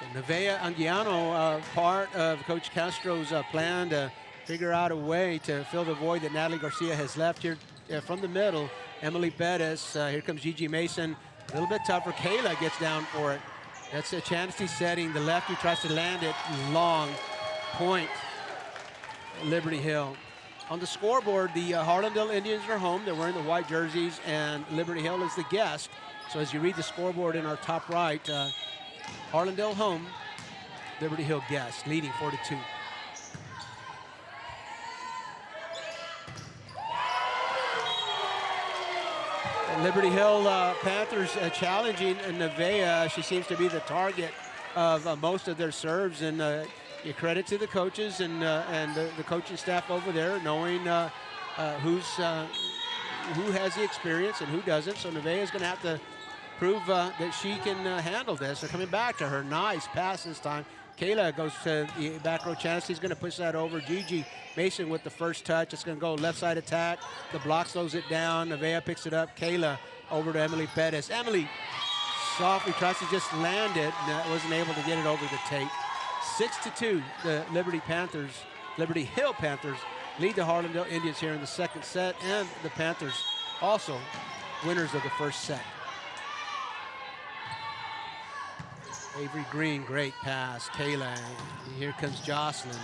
So Nevaeh Anguiano, part of Coach Castro's plan to figure out a way to fill the void that Natalie Garcia has left here from the middle. Emily Bettis. Here comes Gigi Mason. A little bit tougher. Kayla gets down for it. That's a Chanasty setting. The lefty tries to land it long. Point, Liberty Hill. On the scoreboard, the Harlandale Indians are home. They're wearing the white jerseys, and Liberty Hill is the guest. So as you read the scoreboard in our top right, Harlandale home, Liberty Hill guest, leading 4-2. Liberty Hill Panthers challenging Nevaeh. She seems to be the target of most of their serves, and you credit to the coaches and the coaching staff over there, knowing who has the experience and who doesn't. So Nevaeh is going to have to prove that she can handle this. They're coming back to her. Nice pass this time. Kayla goes to the back row. Chanasty's going to push that over. Gigi Mason with the first touch. It's going to go left side attack. The block slows it down. Nevaeh picks it up. Kayla over to Emily Pettis. Emily softly tries to just land it. Wasn't able to get it over the tape. 6-2, the Liberty Hill Panthers lead the Harlandale Indians here in the second set, and the Panthers also winners of the first set. Avery Green, great pass. Kayla, here comes Jocelyn.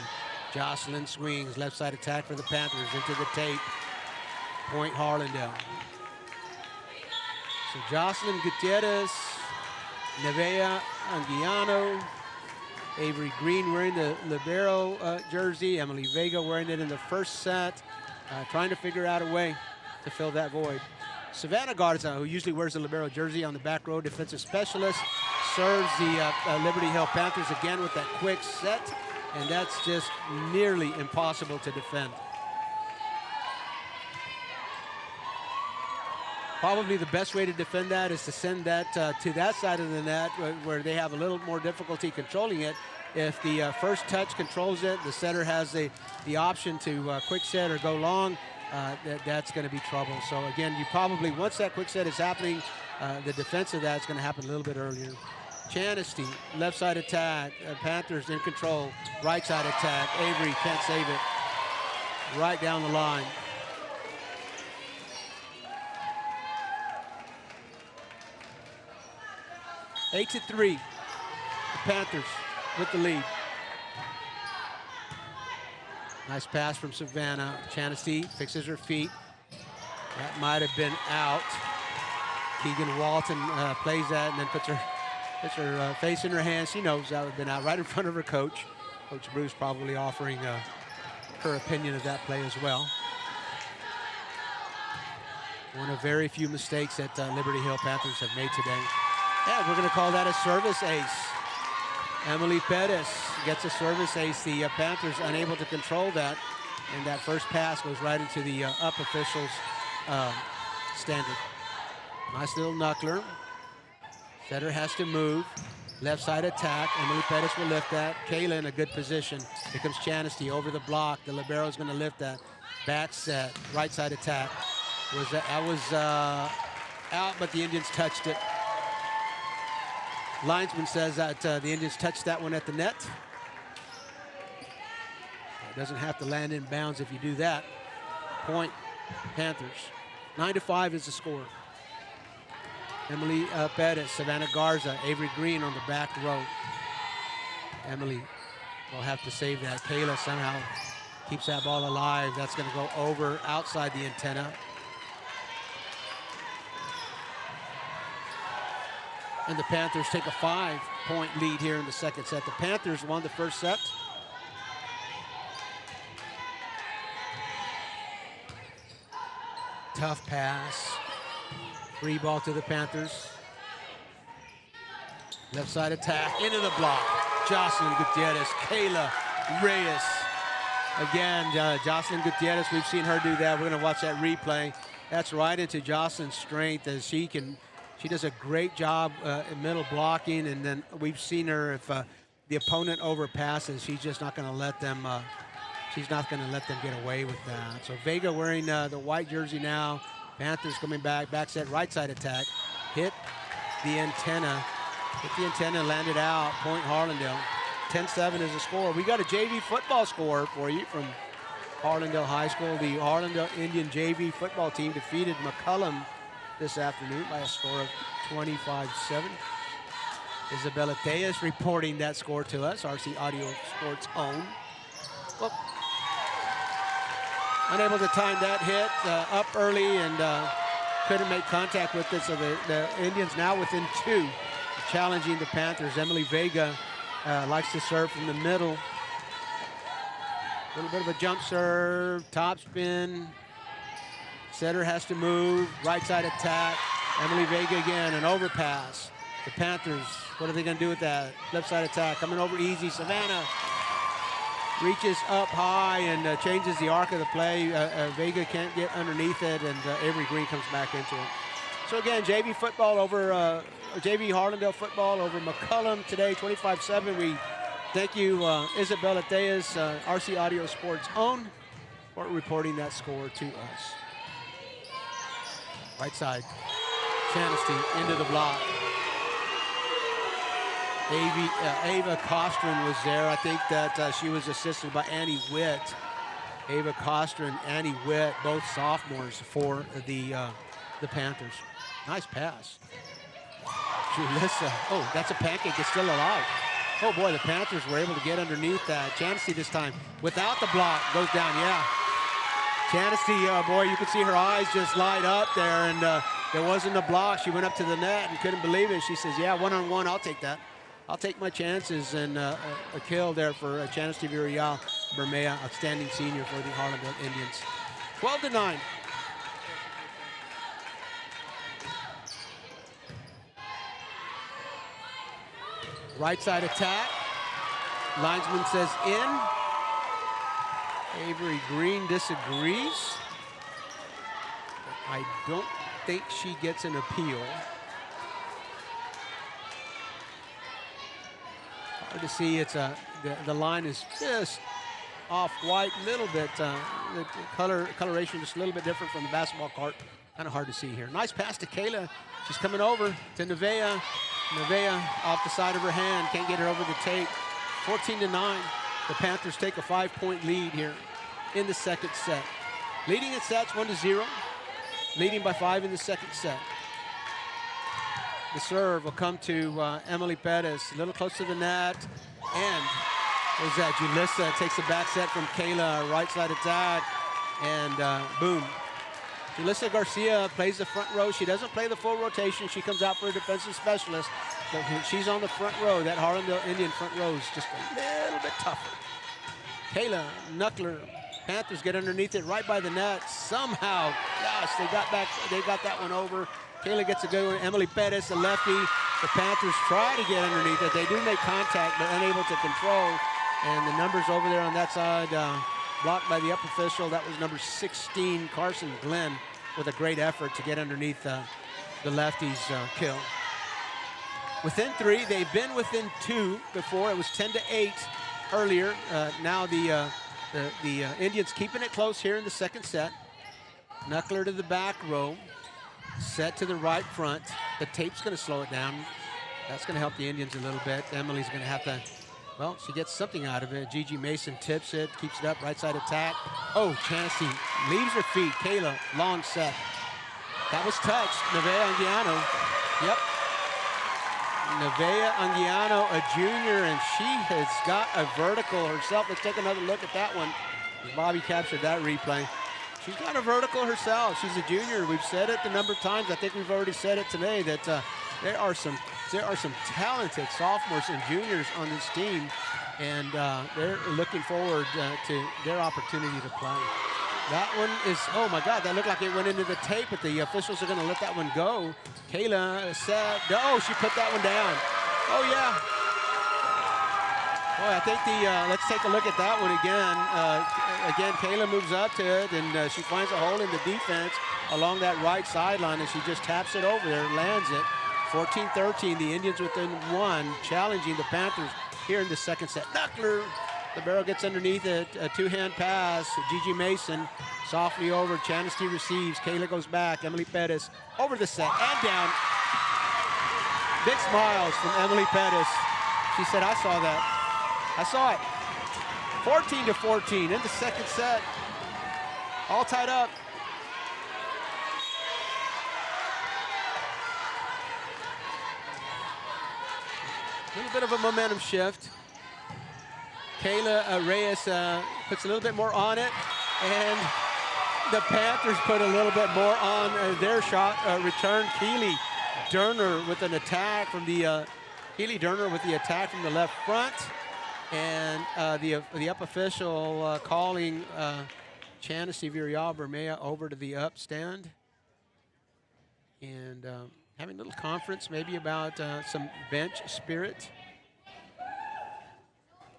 Jocelyn swings, left side attack for the Panthers into the tape. Point Harlandale. So Jocelyn Gutierrez, Nevaeh Anguiano, Avery Green wearing the libero jersey, Emily Vega wearing it in the first set, trying to figure out a way to fill that void. Savannah Garza, who usually wears the libero jersey on the back row, defensive specialist, serves the Liberty Hill Panthers again with that quick set, and that's just nearly impossible to defend. Probably the best way to defend that is to send that to that side of the net where they have a little more difficulty controlling it. If the first touch controls it, the setter has the option to quick set or go long, that's going to be trouble. So again, you probably, once that quick set is happening, the defense of that is going to happen a little bit earlier. Chanasty, left side attack, Panthers in control, right side attack, Avery can't save it, right down the line. 8-3. The Panthers with the lead. Nice pass from Savannah. Chanasy fixes her feet. That might have been out. Keegan Walton plays that and then puts her face in her hands. She knows that would have been out right in front of her coach. Coach Bruce probably offering her opinion of that play as well. One of very few mistakes that Liberty Hill Panthers have made today. Yeah, we're going to call that a service ace. Emily Pettis gets a service ace. The Panthers unable to control that, and that first pass goes right into the up officials' standard. Nice little knuckler. Setter has to move. Left side attack. Emily Pettis will lift that. Kayla in a good position. Here comes Chanasty over the block. The libero is going to lift that. Back set. Right side attack. That was out, but the Indians touched it. Linesman says that the Indians touched that one at the net. It doesn't have to land in bounds if you do that. Point, Panthers. 9-5 is the score. Emily Pettis, Savannah Garza, Avery Green on the back row. Emily will have to save that. Kayla somehow keeps that ball alive. That's going to go over outside the antenna. And the Panthers take a 5-point lead here in the second set. The Panthers won the first set. Tough pass. Free ball to the Panthers. Left side attack into the block. Jocelyn Gutierrez, Kayla Reyes. Again, Jocelyn Gutierrez, we've seen her do that. We're going to watch that replay. That's right into Jocelyn's strength as she does a great job in middle blocking, and then we've seen her if the opponent overpasses, she's just not going to let them. She's not going to let them get away with that. So Vega wearing the white jersey now. Panthers coming back set, right side attack. Hit the antenna, landed out. Point Harlandale. 10-7 is the score. We got a JV football score for you from Harlandale High School. The Harlandale Indian JV football team defeated McCullum this afternoon by a score of 25-7. Isabella Tejas reporting that score to us, RC Audio Sports own. Well, unable to time that hit, up early and couldn't make contact with it, so the Indians now within 2, challenging the Panthers. Emily Vega likes to serve from the middle. A little bit of a jump serve, top spin. Setter has to move, right side attack. Emily Vega again, an overpass. The Panthers, what are they going to do with that? Left side attack, coming over easy. Savannah reaches up high and changes the arc of the play. Vega can't get underneath it, and Avery Green comes back into it. So again, JV football over, JV Harlandale football over McCullum today, 25-7. We thank you, Isabella Tejas, RC Audio Sports own, for reporting that score to us. Right side, Chanasty into the block. Ava Costrin was there. I think that she was assisted by Annie Witt. Ava Costrin, Annie Witt, both sophomores for the Panthers. Nice pass. Julissa, oh, that's a pancake. It's still alive. Oh boy, the Panthers were able to get underneath that. Chanasty this time, without the block, goes down, yeah. Chanasty, boy, you could see her eyes just light up there, and there wasn't a block. She went up to the net and couldn't believe it. She says, yeah, one-on-one, I'll take that. I'll take my chances, and a kill there for Chanasty Villarreal Bermea, outstanding senior for the Harlandale Indians. 12-9. Right side attack. Linesman says in. Avery Green disagrees. I don't think she gets an appeal. Hard to see. It's the line is just off white, a little bit. The coloration just a little bit different from the basketball court. Kind of hard to see here. Nice pass to Kayla. She's coming over to Nevaeh. Nevaeh off the side of her hand. Can't get her over the tape. 14-9. The Panthers take a 5-point lead here in the second set. Leading in sets 1-0. Leading by 5 in the second set. The serve will come to Emily Pettis, a little close to the net. And there's that Julissa takes the back set from Kayla, right side attack. And boom. Julissa Garcia plays the front row. She doesn't play the full rotation. She comes out for a defensive specialist. But when she's on the front row, that Harlandale Indian front row is just a little bit tougher. Kayla Knuckler, Panthers get underneath it right by the net. Somehow, gosh, they got that one over. Kayla gets a good one. Emily Pettis, the lefty. The Panthers try to get underneath it. They do make contact, but unable to control. And the numbers over there on that side, blocked by the up official. That was number 16, Carson Glenn, with a great effort to get underneath the lefties' kill. Within 3, they've been within 2 before. It was 10-8 earlier. Now the Indians keeping it close here in the second set. Knuckler to the back row. Set to the right front. The tape's going to slow it down. That's going to help the Indians a little bit. Emily's going to have to, well, she gets something out of it. Gigi Mason tips it, keeps it up, right side attack. Oh, Chancy leaves her feet. Kayla, long set. That was touched. Nevaeh Anguiano. Yep. Nevaeh Anguiano, a junior, and she has got a vertical herself. Let's take another look at that one. Bobby captured that replay. She's got a vertical herself. She's a junior. We've said it a number of times. I think we've already said it today that there are some talented sophomores and juniors on this team, and they're looking forward to their opportunity to play. That one is, oh my God, that looked like it went into the tape, but the officials are going to let that one go. Kayla said, oh, she put that one down. Oh yeah. Boy, I think let's take a look at that one again. Again, Kayla moves up to it, and she finds a hole in the defense along that right sideline, and she just taps it over there, lands it. 14-13, the Indians within 1, challenging the Panthers here in the second set. Knuckler, the barrel gets underneath it, a two-hand pass. Gigi Mason softly over, Chanasty receives, Kayla goes back, Emily Pettis over the set and down. Big smiles from Emily Pettis. She said, I saw that. I saw it. 14-14 in the second set. All tied up. A little bit of a momentum shift. Kayla Reyes puts a little bit more on it, and the Panthers put a little bit more on their shot return. Keely Durner with an attack from the attack from the left front. And the up official calling Chanasty Virial-Bermea over to the up stand. And having a little conference maybe about some bench spirit.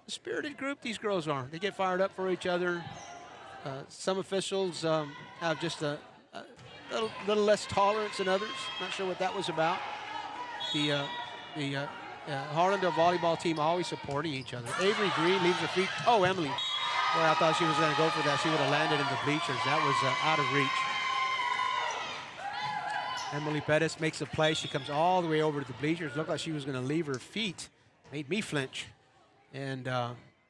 A spirited group these girls are. They get fired up for each other. Some officials have just a little less tolerance than others. Not sure what that was about. The Harlandale volleyball team always supporting each other. Avery Green leaves her feet. Oh, Emily. Boy, I thought she was going to go for that. She would have landed in the bleachers. That was out of reach. Emily Pettis makes a play. She comes all the way over to the bleachers. Looked like she was going to leave her feet. Made me flinch. And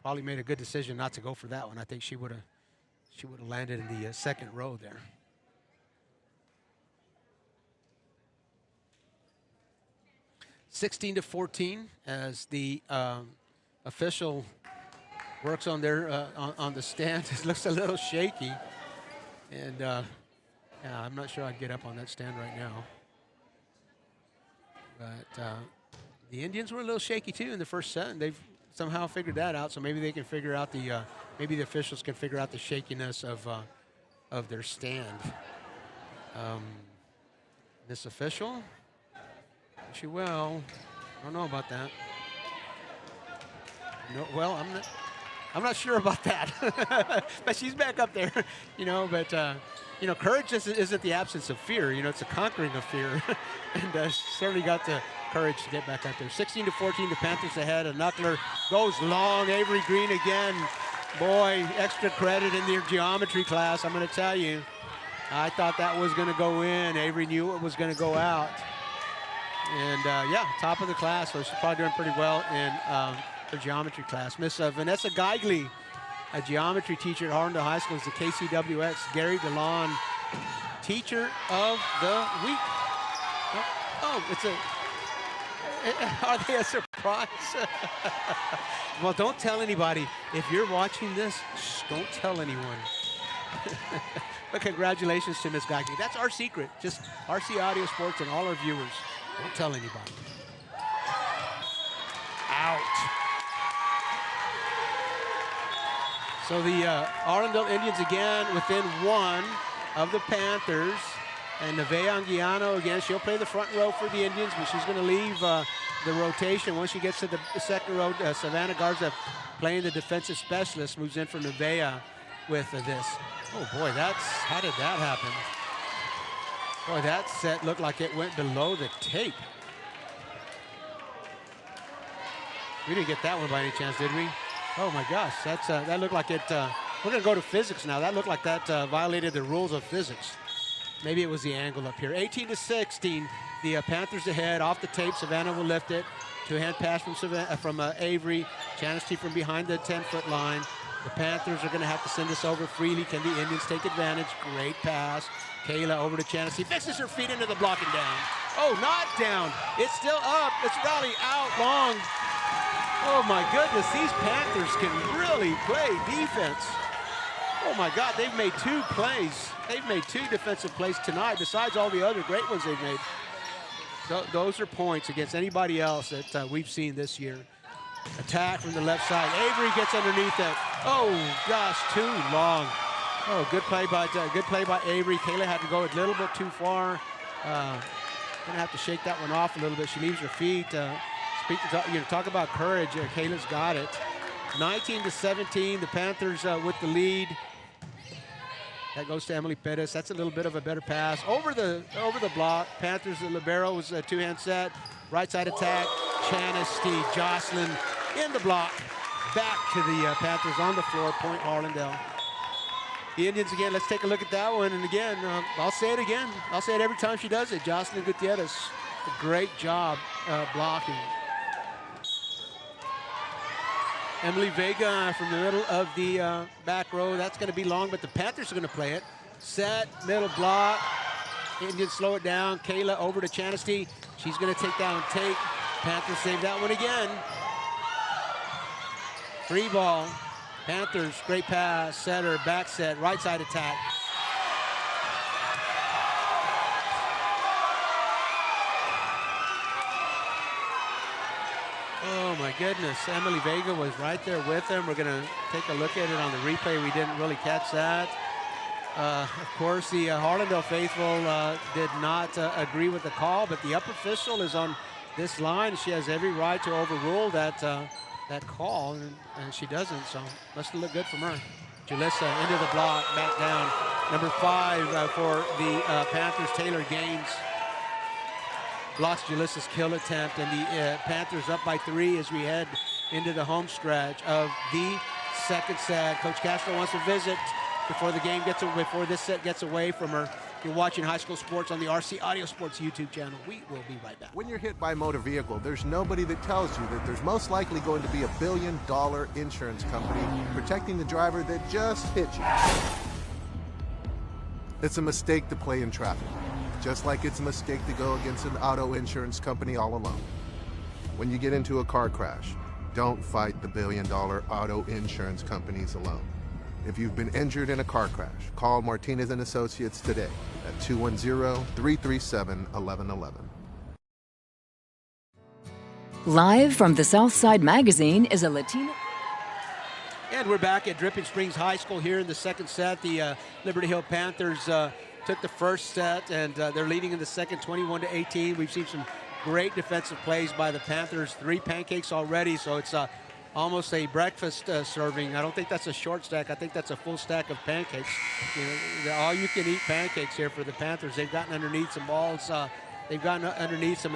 probably made a good decision not to go for that one. I think she would have landed in the second row there. (16-14) as the official works on their on the stand. It looks a little shaky, and yeah, I'm not sure I'd get up on that stand right now. But the Indians were a little shaky too in the first set, and they've somehow figured that out. So maybe they can figure out maybe the officials can figure out the shakiness of their stand. This official. She will. I don't know about that. No, well, I'm not sure about that. But she's back up there, you know. But you know, courage isn't the absence of fear. You know, it's a conquering of fear. And certainly got the courage to get back up there. 16-14, the Panthers ahead. A Knuckler goes long. Avery Green again. Boy, extra credit in their geometry class. I'm going to tell you. I thought that was going to go in. Avery knew it was going to go out. And yeah, top of the class, so she's probably doing pretty well in her geometry class. Miss Vanessa Geigley, a geometry teacher at Harlandale High School, is the KCWX Gary DeLon Teacher of the Week. Oh, it's Are they a surprise? Well, don't tell anybody. If you're watching this, shh, don't tell anyone. But congratulations to Ms. Gagny. That's our secret. Just RC Audio Sports and all our viewers. Don't tell anybody. Out. So the Harlandale Indians again within one of the Panthers. And Nevaeh Anguiano again, she'll play the front row for the Indians, but she's going to leave the rotation. Once she gets to the second row, Savannah Garza playing the defensive specialist, moves in for Nevaeh with this. Oh boy, how did that happen? Boy, that set looked like it went below the tape. We didn't get that one by any chance, did we? Oh my gosh, that looked like it, we're gonna go to physics now. That looked like that violated the rules of physics. Maybe it was the angle up here. 18-16, the Panthers ahead, off the tape. Savannah will lift it. Two-hand pass from Avery. Chanasty from behind the 10-foot line. The Panthers are gonna have to send this over freely. Can the Indians take advantage? Great pass. Kayla over to Chanasty, fixes her feet into the block and down. Oh, not down, it's still up. It's rally out long. Oh my goodness, these Panthers can really play defense. Oh my God, they've made 2 plays. They've made 2 defensive plays tonight, besides all the other great ones they've made. Those are points against anybody else that we've seen this year. Attack from the left side. Avery gets underneath it. Oh gosh, too long. Oh, good play by Avery. Kayla had to go a little bit too far. Gonna have to shake that one off a little bit. She leaves her feet. Talk about courage. Kayla's got it. 19-17. The Panthers with the lead. That goes to Emily Pettis. That's a little bit of a better pass. Over the block. Panthers, the libero was a 2-hand set. Right side attack. Chanasty, Jocelyn in the block. Back to the Panthers on the floor. Point Harlandale. The Indians again, let's take a look at that one. And again, I'll say it again. I'll say it every time she does it. Jocelyn Gutierrez, a great job blocking. Emily Vega from the middle of the back row. That's going to be long, but the Panthers are going to play it. Set, middle block. Indians slow it down. Kayla over to Chanasty. She's going to take down take. Panthers save that one again. Free ball. Panthers, great pass, setter, back set, right side attack. Oh my goodness, Emily Vega was right there with them. We're gonna take a look at it on the replay. We didn't really catch that. Of course, the Harlandale faithful did not agree with the call, but the upper official is on this line. She has every right to overrule that call, and she doesn't, so must look good from her. Julissa into the block, back down. Number 5 for the Panthers, Taylor Gaines. Blocks Julissa's kill attempt, and the Panthers up by 3 as we head into the home stretch of the second set. Coach Castro wants to visit before this set gets away from her. You're watching high school sports on the RC Audio Sports YouTube channel. We will be right back. When you're hit by a motor vehicle, there's nobody that tells you that there's most likely going to be a $1 billion insurance company protecting the driver that just hit you. It's a mistake to play in traffic, just like it's a mistake to go against an auto insurance company all alone. When you get into a car crash, don't fight the $1 billion auto insurance companies alone. If you've been injured in a car crash, call Martinez & Associates today at 210-337-1111. Live from the Southside Magazine is a Latino. And we're back at Dripping Springs High School here in the second set. The Liberty Hill Panthers took the first set, and they're leading in the second 21-18. We've seen some great defensive plays by the Panthers. 3 pancakes already, so it's almost a breakfast serving. I don't think that's a short stack. I think that's a full stack of pancakes. All you can eat pancakes here for the Panthers. They've gotten underneath some balls. They've gotten underneath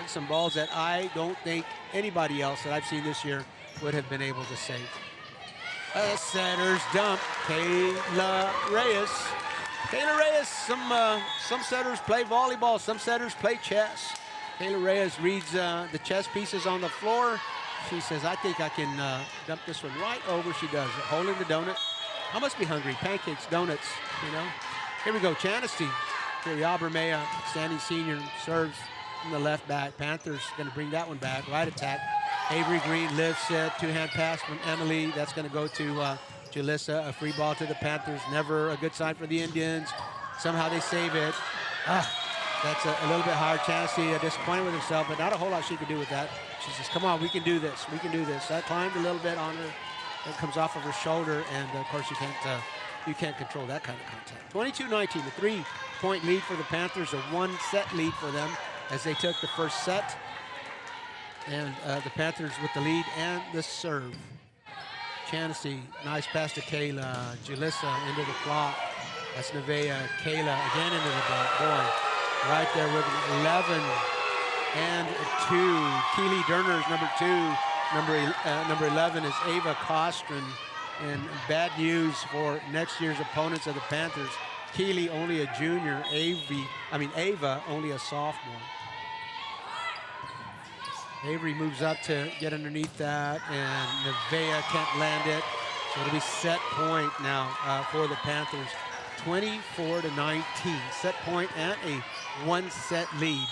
some balls that I don't think anybody else that I've seen this year would have been able to save. Setter's dump, Kayla Reyes. Kayla Reyes, some setters play volleyball, some setters play chess. Kayla Reyes reads the chess pieces on the floor. She says, I think I can dump this one right over. She does it, holding the donut. I must be hungry, pancakes, donuts, you know. Here we go, Chanasty. Here, Abermea, standing senior, serves. from the left back. Panthers going to bring that one back. Right attack. Avery Green lifts it. Two-hand pass from Emily. That's going to go to Julissa. A free ball to the Panthers. Never a good sign for the Indians. Somehow they save it. That's a little bit higher chance. She disappointed with herself, but not a whole lot she could do with that. She says, come on, we can do this. We can do this. That climbed a little bit on her. It comes off of her shoulder, and of course you can't control that kind of contact. 22-19, the 3-point lead for the Panthers, a one-set lead for them as they took the first set. And the Panthers with the lead and the serve. Chancy, nice pass to Kayla. Julissa into the block. That's Nevaeh. Kayla again into the block. Boy, right there with 11 and 2. Keely Durner is number 2. Number 11 is Ava Costrin. And bad news for next year's opponents of the Panthers. Keely only a junior. Ava only a sophomore. Avery moves up to get underneath that, and Nevaeh can't land it. So it'll be set point now for the Panthers. 24-19, set point and a one-set lead.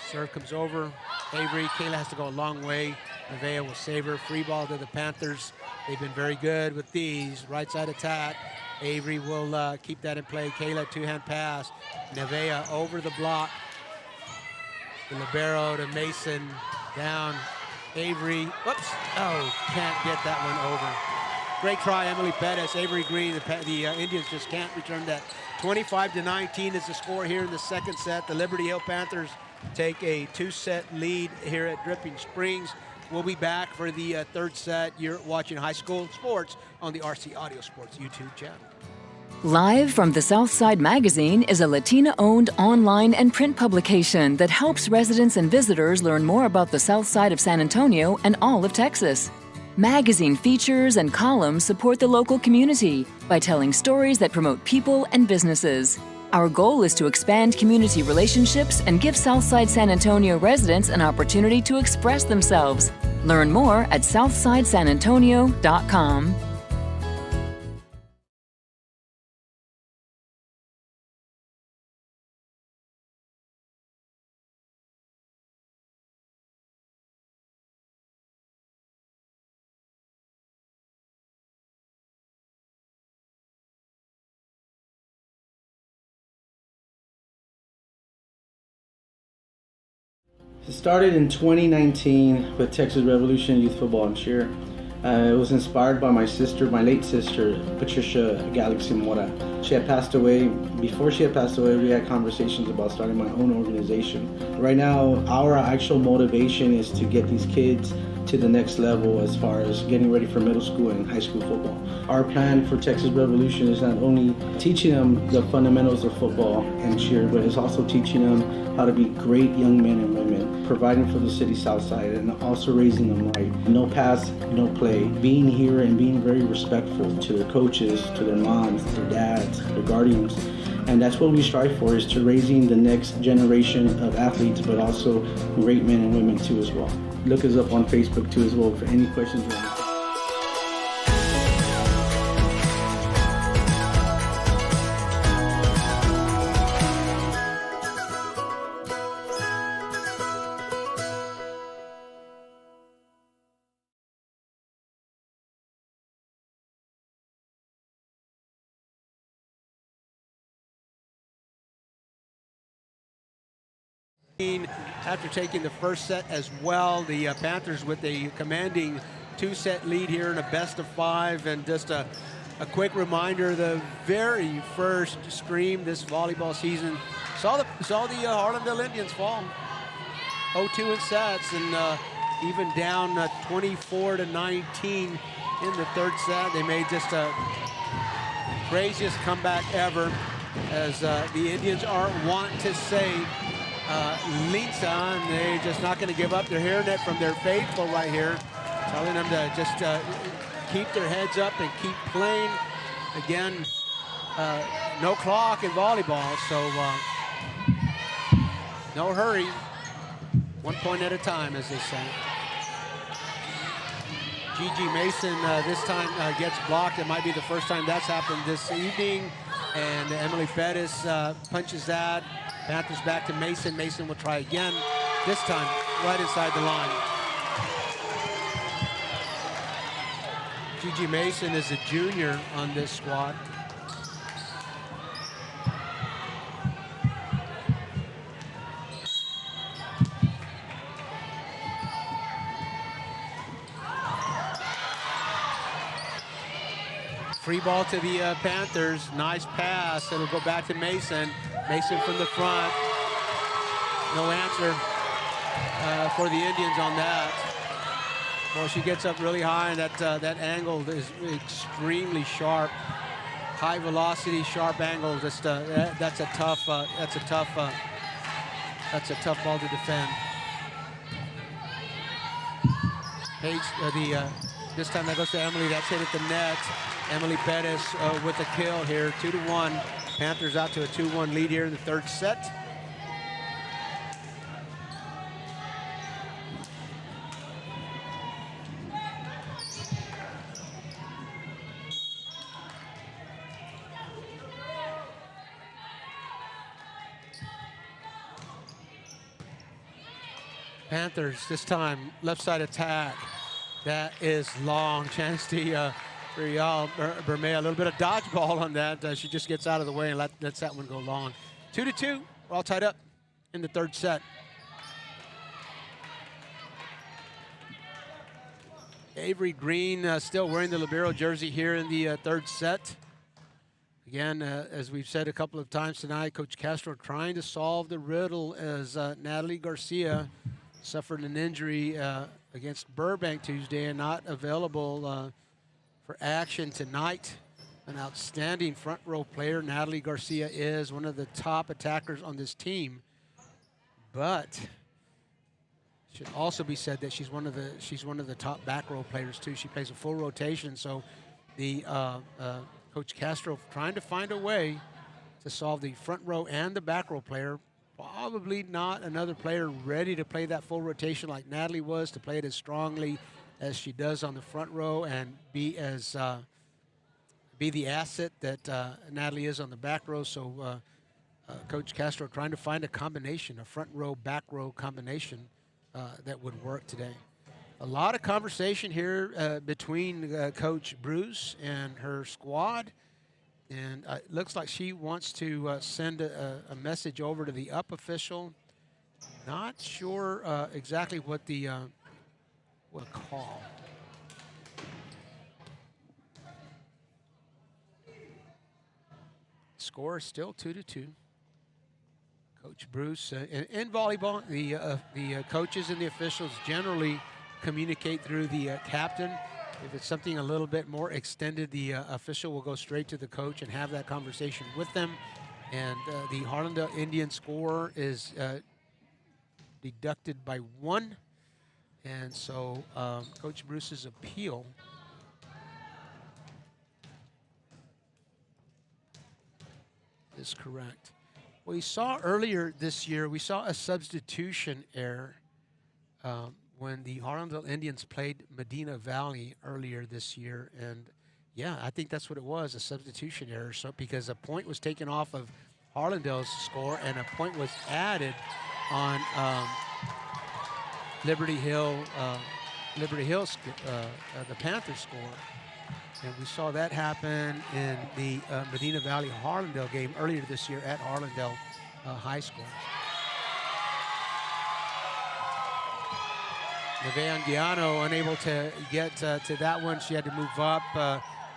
Serve comes over. Avery, Kayla has to go a long way. Nevaeh will save her. Free ball to the Panthers. They've been very good with these. Right side attack. Avery will keep that in play. Kayla, two-hand pass. Nevaeh over the block. The libero to Mason, down. Avery, whoops, can't get that one over. Great try, Emily Pettis. Avery Green, the Indians just can't return that. 25-19 is the score here in the second set. The Liberty Hill Panthers take a two-set lead here at Dripping Springs. We'll be back for the third set. You're watching High School Sports on the RC Audio Sports YouTube channel. Live from the Southside Magazine is a Latina-owned online and print publication that helps residents and visitors learn more about the South Side of San Antonio and all of Texas. Magazine features and columns support the local community by telling stories that promote people and businesses. Our goal is to expand community relationships and give Southside San Antonio residents an opportunity to express themselves. Learn more at southsidesanantonio.com. It started in 2019 with Texas Revolution Youth Football and Cheer. It was inspired by my sister, my late sister, Patricia Galaxy Mora. She had passed away. Before she had passed away, we had conversations about starting my own organization. Right now, our actual motivation is to get these kids to the next level as far as getting ready for middle school and high school football. Our plan for Texas Revolution is not only teaching them the fundamentals of football and cheer, but it's also teaching them how to be great young men and women, providing for the city Southside, and also raising them right. No pass, no play. Being here and being very respectful to their coaches, to their moms, their dads, their guardians. And that's what we strive for, is to raising the next generation of athletes, but also great men and women too as well. Look us up on Facebook too as well for any questions you have. After taking the first set as well, the Panthers with a commanding two-set lead here in a best-of-5. And just a quick reminder, the very first stream this volleyball season saw the Harlandale Indians fall 0-2 in sets, and even down 24-19 in the third set. They made just a craziest comeback ever, as the Indians are wont to say. Lisa, and they're just not going to give up. They're hearing it from their faithful right here, telling them to just keep their heads up and keep playing. Again, no clock in volleyball, so no hurry. 1 point at a time, as they say. Gigi Mason this time gets blocked. It might be the first time that's happened this evening. And Emily Pettis punches that. Panthers back to Mason. Mason will try again, this time right inside the line. Gigi Mason is a junior on this squad. Free ball to the Panthers. Nice pass. It'll go back to Mason. Mason from the front. No answer for the Indians on that. Well, she gets up really high, and that angle is extremely sharp. High velocity, sharp angle. Just that's a tough ball to defend. Paige, this time that goes to Emily. That's hit at the net. Emily Pettis with a kill here, 2-1. Panthers out to a 2-1 lead here in the third set. Panthers this time, left side attack. That is long. Chance to Rial Bermea, a little bit of dodgeball on that. She just gets out of the way and lets that one go long. 2-2, we're all tied up in the third set. Avery Green still wearing the libero jersey here in the third set. Again, as we've said a couple of times tonight, Coach Castro trying to solve the riddle as Natalie Garcia suffered an injury against Burbank Tuesday and not available for action tonight. An outstanding front row player. Natalie Garcia is one of the top attackers on this team, but it should also be said that she's one of the top back row players too. She plays a full rotation, so the Coach Castro trying to find a way to solve the front row and the back row player. Probably not another player ready to play that full rotation like Natalie was, to play it as strongly as she does on the front row and be the asset that Natalie is on the back row. So Coach Castro trying to find a combination, a front row, back row combination that would work today. A lot of conversation here between Coach Bruce and her squad. And it looks like she wants to send a message over to the up official. Not sure exactly what the call. Score is still 2-2. Coach Bruce in volleyball, the coaches and the officials generally communicate through the captain. If it's something a little bit more extended, the official will go straight to the coach and have that conversation with them. And the Harlandale Indian score is deducted by 1. And so Coach Bruce's appeal is correct. We saw earlier this year, we saw a substitution error when the Harlandale Indians played Medina Valley earlier this year. And yeah, I think that's what it was, a substitution error. So because a point was taken off of Harlandale's score and a point was added on Liberty Hill, the Panthers score. And we saw that happen in the Medina Valley Harlandale game earlier this year at Harlandale High School. Nevaeh Anguiano unable to get to that one. She had to move up.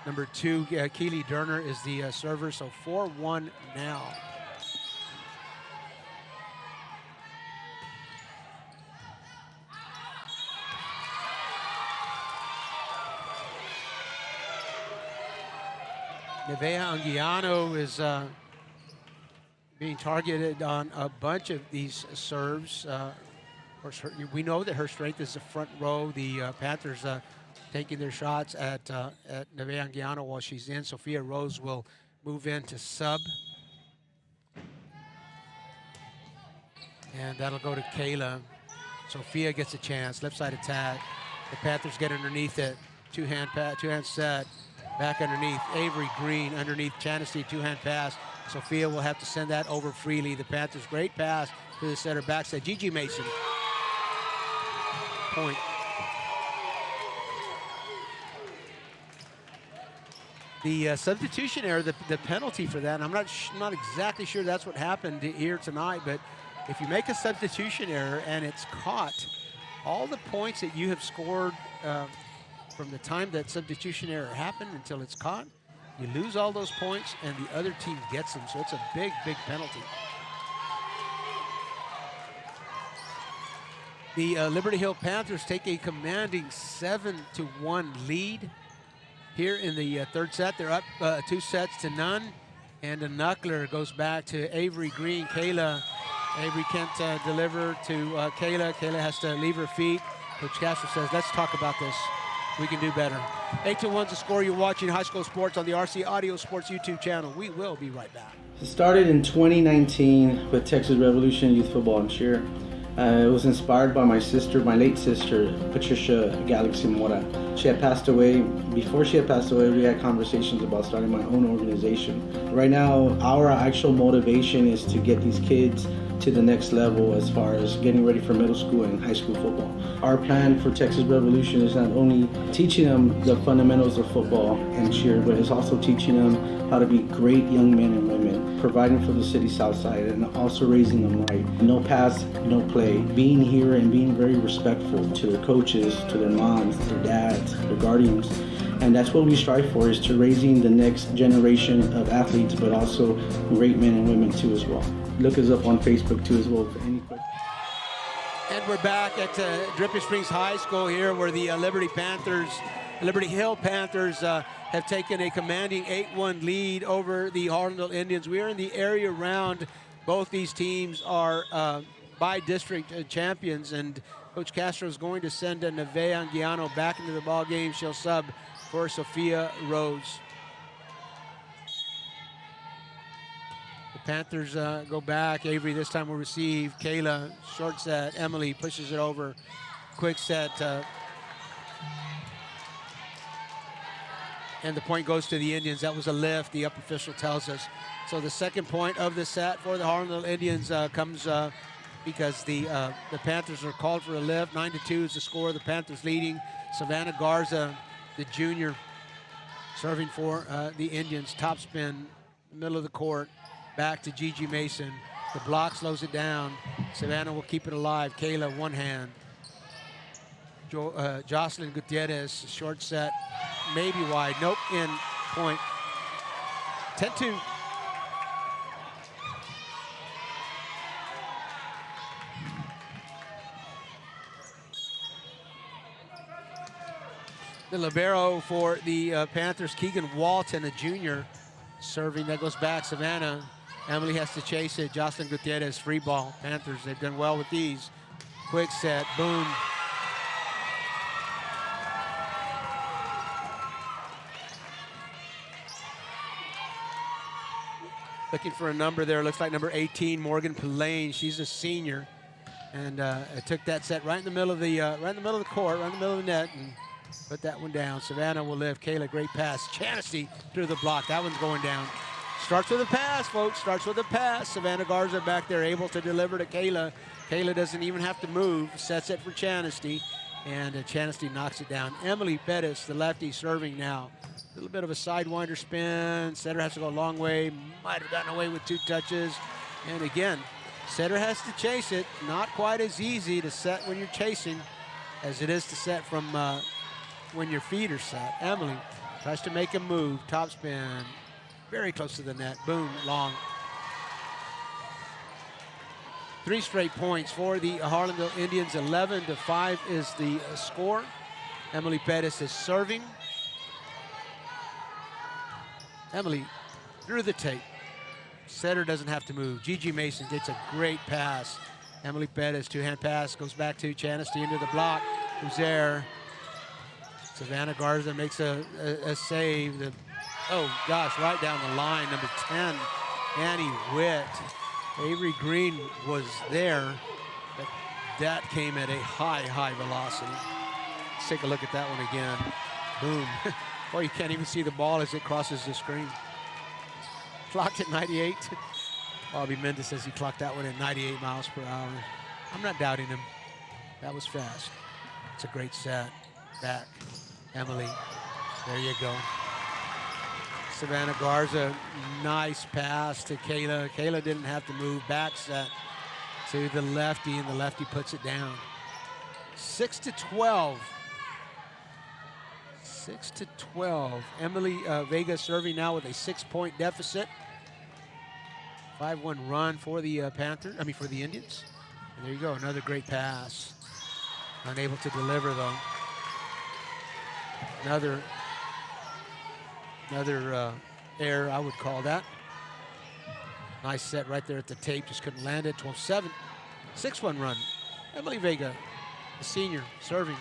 Number 2, Keely Durner is the server, so 4-1 now. Nevaeh Anguiano is being targeted on a bunch of these serves. Of course, we know that her strength is the front row. The Panthers taking their shots at Nevaeh Anguiano while she's in. Sophia Rose will move in to sub. And that'll go to Kayla. Sophia gets a chance, left side attack. The Panthers get underneath it. Two-hand set. Back underneath, Avery Green underneath Chanasty, two-hand pass. Sophia will have to send that over freely. The Panthers, great pass to the center backside. Gigi Mason, point. The substitution error, the penalty for that, and I'm not exactly sure that's what happened here tonight, but if you make a substitution error and it's caught, all the points that you have scored from the time that substitution error happened until it's caught, you lose all those points and the other team gets them, so it's a big, big penalty. The Liberty Hill Panthers take a commanding 7-1 lead here in the third set. They're up 2-0, and a knuckler goes back to Avery Green. Kayla, Avery can't deliver to Kayla. Kayla has to leave her feet. Coach Castro says, let's talk about this. We can do better. 8-1's the score. You're watching High School Sports on the RC Audio Sports YouTube channel. We will be right back. It started in 2019 with Texas Revolution Youth Football and Cheer. It was inspired by my sister, my late sister, Patricia Galaxy Mora. She had passed away. Before she had passed away, we had conversations about starting my own organization. Right now, our actual motivation is to get these kids to the next level as far as getting ready for middle school and high school football. Our plan for Texas Revolution is not only teaching them the fundamentals of football and cheer, but it's also teaching them how to be great young men and women, providing for the city south side and also raising them right. No pass, no play. Being here and being very respectful to their coaches, to their moms, their dads, their guardians. And that's what we strive for, is to raising the next generation of athletes, but also great men and women too as well. Look us up on Facebook too as well for any questions. And we're back at Dripping Springs High School here, where the Liberty Hill Panthers have taken a commanding 8-1 lead over the Harlandale Indians. We are in the area around. Both these teams are by district champions, and Coach Castro is going to send Nevea Anguiano back into the ball game. She'll sub for Sophia Rose. The Panthers go back. Avery this time will receive. Kayla, short set. Emily pushes it over. Quick set. And the point goes to the Indians. That was a lift, the up official tells us. So the second point of the set for the Harlandale Indians comes because the Panthers are called for a lift. 9-2 is the score. The Panthers leading. Savannah Garza, the junior, serving for the Indians. Top spin, middle of the court. Back to Gigi Mason. The block slows it down. Savannah will keep it alive. Kayla, one hand. Jocelyn Gutierrez, short set, maybe wide. Nope, in, point. 10-2. The libero for the Panthers, Keegan Walton, a junior, serving. That goes back. Savannah. Emily has to chase it. Jocelyn Gutierrez, free ball. Panthers, they've done well with these. Quick set, boom. Looking for a number there. Looks like number 18, Morgan Pillane. She's a senior, and took that set right in the middle of the court, right in the middle of the net, and put that one down. Savannah will lift. Kayla, great pass. Chanasty through the block. That one's going down. Starts with a pass, folks. Starts with a pass. Savannah Garza back there, able to deliver to Kayla. Kayla doesn't even have to move. Sets it for Chanasty, and Chanasty knocks it down. Emily Pettis, the lefty, serving now. A little bit of a sidewinder spin. Setter has to go a long way. Might have gotten away with 2 touches. And again, setter has to chase it. Not quite as easy to set when you're chasing as it is to set from when your feet are set. Emily tries to make a move. Top spin. Very close to the net. Boom, long. 3 straight points for the Harlandale Indians. 11-5 is the score. Emily Pettis is serving. Emily through the tape. Setter doesn't have to move. Gigi Mason gets a great pass. Emily Pettis, 2-hand pass, goes back to Chanasty into the block. Who's there? Savannah Garza makes a save. Oh gosh, right down the line, number 10, Annie Witt. Avery Green was there, but that came at a high velocity. Let's take a look at that one again. Boom. Boy, you can't even see the ball as it crosses the screen. Clocked at 98. Bobby Mendes says he clocked that one at 98 miles per hour. I'm not doubting him. That was fast. It's a great set. Back. Emily. There you go. Savannah Garza, nice pass to Kayla. Kayla didn't have to move. Back set to the lefty, and the lefty puts it down. 6-12. 6-12. Emily Vega serving now with a 6-point deficit. 5-1 run for the for the Indians. And there you go, another great pass. Unable to deliver though. Another error, I would call that. Nice set right there at the tape, just couldn't land it. 12-7, 6-1 run. Emily Vega, the senior, serving.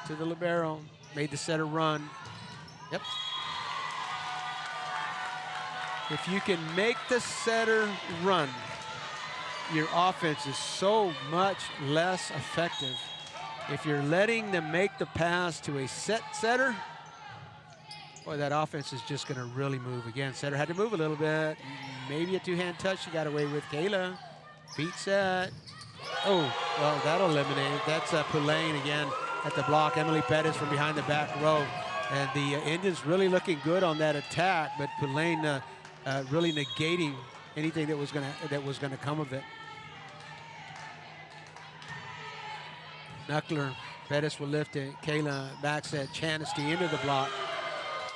To the libero, made the setter run. Yep. If you can make the setter run, your offense is so much less effective. If you're letting them make the pass to a set setter, boy, that offense is just going to really move. Again, setter had to move a little bit. Maybe a two-hand touch she got away with. Kayla, feet set. Oh, well, that'll eliminate it. That's Poulain again at the block. Emily Pettis from behind the back row. And the Indians really looking good on that attack, but Poulain really negating anything that was gonna come of it. Knuckler, Pettis will lift it. Kayla back set, Chanesty into the block.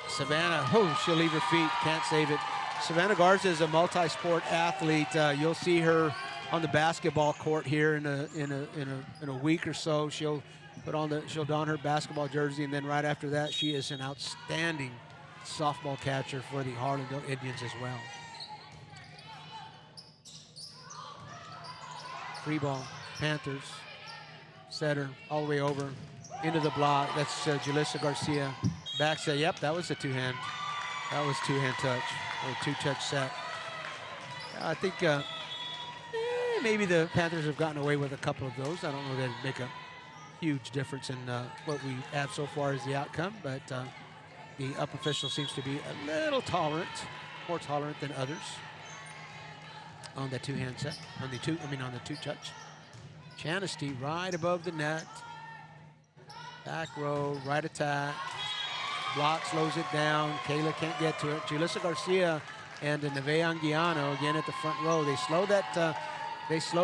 Savannah, oh, she'll leave her feet, can't save it. Savannah Garza is a multi-sport athlete. You'll see her on the basketball court here in a week or so. She'll don her basketball jersey, and then right after that, she is an outstanding softball catcher for the Harlandale Indians as well. Free ball, Panthers. Setter all the way over into the block. That's Julissa Garcia. Back set. Yep, that was a two-hand. That was two-hand touch or two-touch set. I think maybe the Panthers have gotten away with a couple of those. I don't know that it'd make a huge difference in what we have so far as the outcome, but the up official seems to be a little tolerant, more tolerant than others on the two-hand set, on the two-touch. Chanesty right above the net. Back row, right attack. Block slows it down. Kayla can't get to it. Julissa Garcia and Nevaeh Anguiano again at the front row. They slow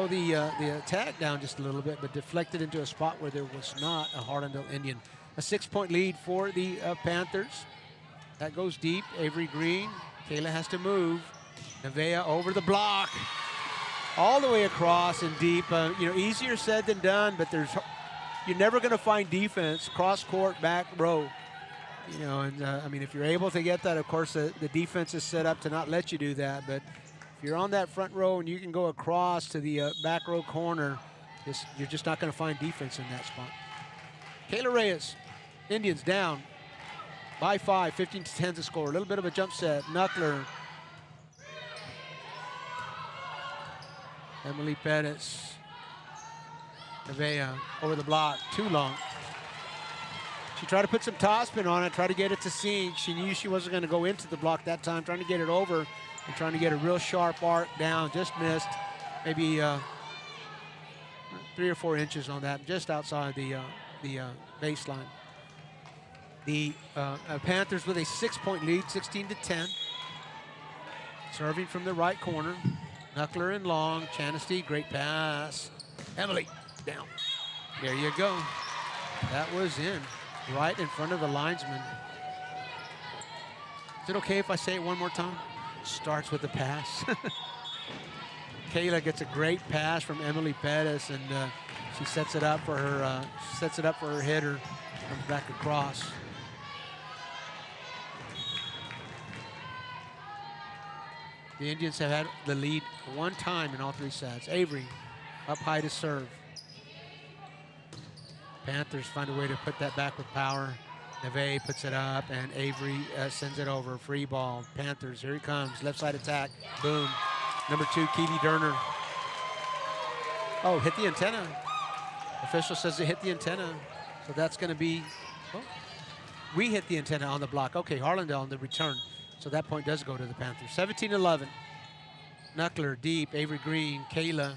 the attack down just a little bit, but deflected into a spot where there was not a Harlandale Indian. A 6-point lead for the Panthers. That goes deep. Avery Green. Kayla has to move. Nevaeh over the block. All the way across and deep. Easier said than done, but you're never going to find defense cross court, back row. If you're able to get that, of course, the defense is set up to not let you do that. But if you're on that front row and you can go across to the back row corner, you're just not going to find defense in that spot. Kayla Reyes, Indians down by 5, 15-10 to score. A little bit of a jump set. Knuckler. Emily Pettis. Nevaeh over the block, too long. She tried to put some topspin on it, tried to get it to sink. She knew she wasn't going to go into the block that time, trying to get it over and trying to get a real sharp arc down. Just missed maybe 3 or 4 inches on that, just outside the baseline. The Panthers with a 6-point lead, 16-10. Serving from the right corner. Knuckler and long, Chanesty, great pass. Emily, down. There you go. That was in, right in front of the linesman. Is it okay if I say it one more time? Starts with the pass. Kayla gets a great pass from Emily Pettis, and she sets it up for her hitter. Comes back across. The Indians have had the lead one time in all 3 sets. Avery up high to serve. Panthers find a way to put that back with power. Nevaeh puts it up, and Avery sends it over. Free ball. Panthers, here he comes. Left side attack. Boom. Number 2, Keely Durner. Oh, hit the antenna. Official says it hit the antenna. So that's going to be, We hit the antenna on the block. Okay, Harlandale on the return. So that point does go to the Panthers. 17-11. Knuckler deep, Avery Green, Kayla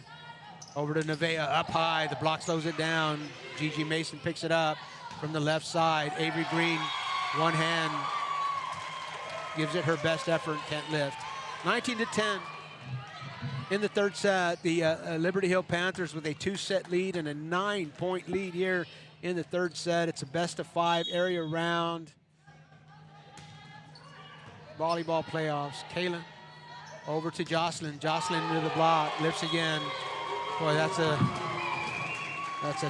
over to Nevaeh, up high. The block slows it down. Gigi Mason picks it up from the left side. Avery Green, one hand, gives it her best effort, can't lift. 19-10. In the third set, the Liberty Hill Panthers with a 2-set lead and a 9-point lead here in the third set. It's a best-of-5 area round. Volleyball playoffs. Kayla over to Jocelyn. Jocelyn into the block, lifts again. Boy, that's a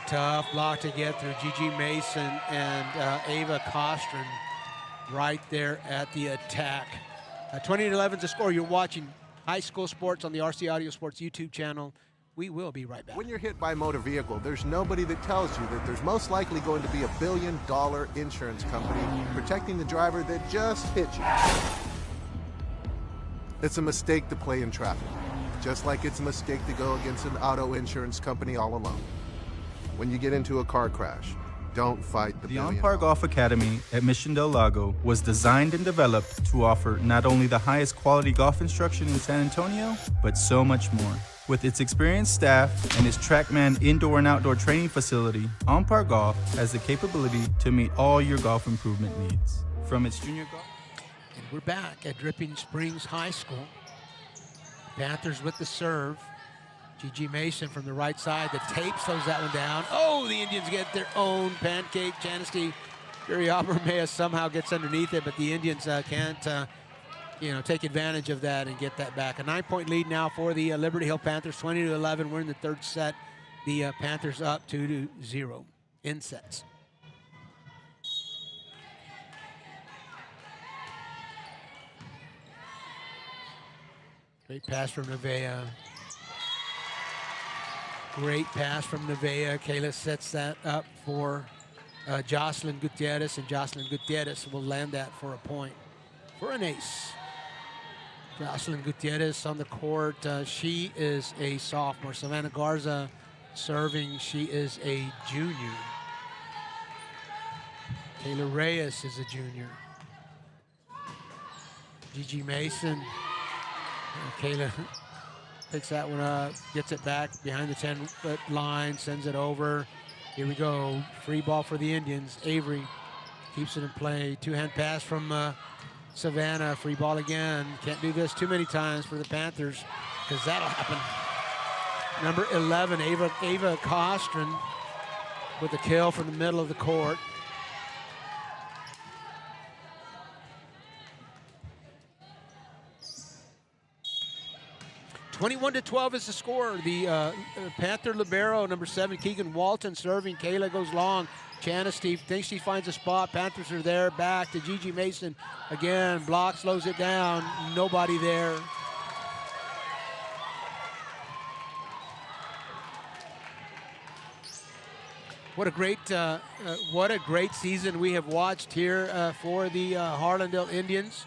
tough block to get through. Gigi Mason and Ava Kostrin right there at the attack. 20-11 is the score. You're watching High School Sports on the RC Audio Sports YouTube channel. We will be right back. When you're hit by a motor vehicle, there's nobody that tells you that there's most likely going to be a $1 billion insurance company protecting the driver that just hit you. It's a mistake to play in traffic, just like it's a mistake to go against an auto insurance company all alone. When you get into a car crash, don't fight the $1 billion. The On-Par Golf Academy at Mission Del Lago was designed and developed to offer not only the highest quality golf instruction in San Antonio, but so much more. With its experienced staff and its TrackMan indoor and outdoor training facility, On-Par Golf has the capability to meet all your golf improvement needs. From its junior golf... And we're back at Dripping Springs High School. Panthers with the serve. Gigi Mason from the right side. The tape slows that one down. Oh, the Indians get their own pancake. Chanasty Uriabermea somehow gets underneath it, but the Indians can't take advantage of that and get that back. A 9-point lead now for the Liberty Hill Panthers, 20-11. We're in the third set. The Panthers up 2-0 in sets. Great pass from Nevaeh. Great pass from Nevaeh. Kayla sets that up for Jocelyn Gutierrez, and Jocelyn Gutierrez will land that for a point, for an ace. Jocelyn Gutierrez on the court. She is a sophomore. Savannah Garza serving. She is a junior. Kayla Reyes is a junior. Gigi Mason. Kayla picks that one up, gets it back behind the 10-foot line, sends it over. Here we go. Free ball for the Indians. Avery keeps it in play. Two-hand pass from Savannah. Free ball again. Can't do this too many times for the Panthers because that'll happen. Number 11, Ava Kostrin with a kill from the middle of the court. (21-12) is the score. The Panther libero, number 7, Keegan Walton serving. Kayla goes long. Chanasty thinks she finds a spot. Panthers are there. Back to Gigi Mason. Again, block slows it down. Nobody there. What a great season we have watched here for the Harlandale Indians.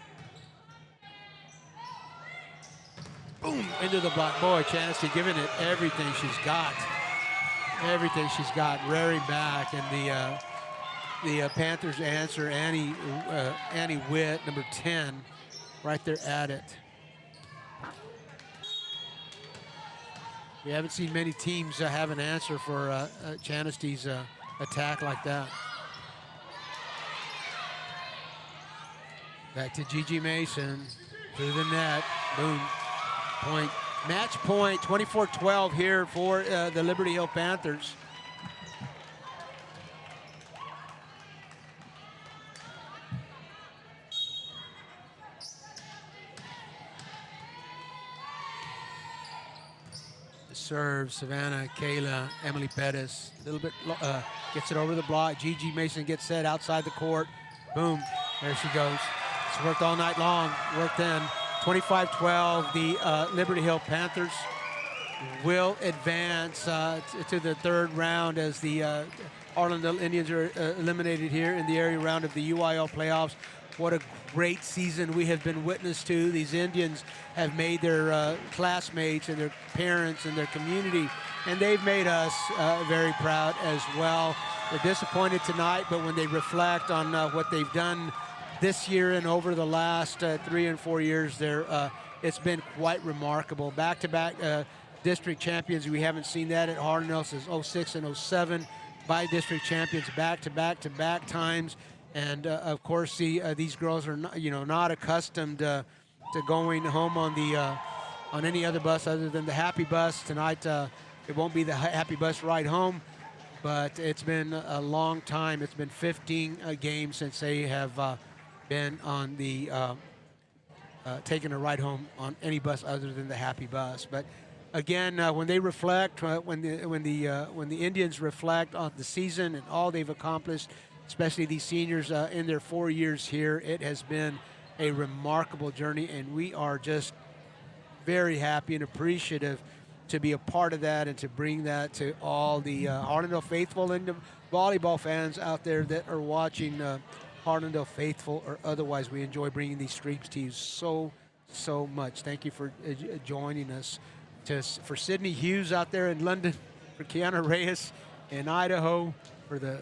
Boom, into the block. Boy, Chanasty giving it everything she's got. Everything she's got, rearing back. And the Panthers answer, Annie Witt, number 10, right there at it. We haven't seen many teams have an answer for Chanasty's attack like that. Back to Gigi Mason, through the net, boom. Point, match point, 24-12 here for the Liberty Hill Panthers. The serve, Savannah, Kayla, Emily Pettis, a little bit, gets it over the block. Gigi Mason gets set outside the court. Boom, there she goes. It's worked all night long, worked in. 25-12, the Liberty Hill Panthers will advance to the third round as the Harlandale Indians are eliminated here in the area round of the UIL playoffs. What a great season we have been witness to. These Indians have made their classmates and their parents and their community, and they've made us very proud as well. They're disappointed tonight, but when they reflect on what they've done this year and over the last 3 and 4 years, it's been quite remarkable. Back-to-back district champions. We haven't seen that at Harlandale since 06 and 07. By district champions back-to-back times. And of course, these girls are not accustomed to going home on any other bus other than the Happy Bus. Tonight, it won't be the Happy Bus ride home, but it's been a long time. It's been 15 games since they have been on the taking a ride home on any bus other than the Happy Bus. But again, when they reflect, when the Indians reflect on the season and all they've accomplished, especially these seniors in their 4 years here, it has been a remarkable journey, and we are just very happy and appreciative to be a part of that and to bring that to all the Harlandale faithful and the volleyball fans out there that are watching Harlandale faithful or otherwise. We enjoy bringing these streams to you so much. Thank you for joining us. For Sydney Hughes out there in London, for Kiana Reyes in Idaho, for the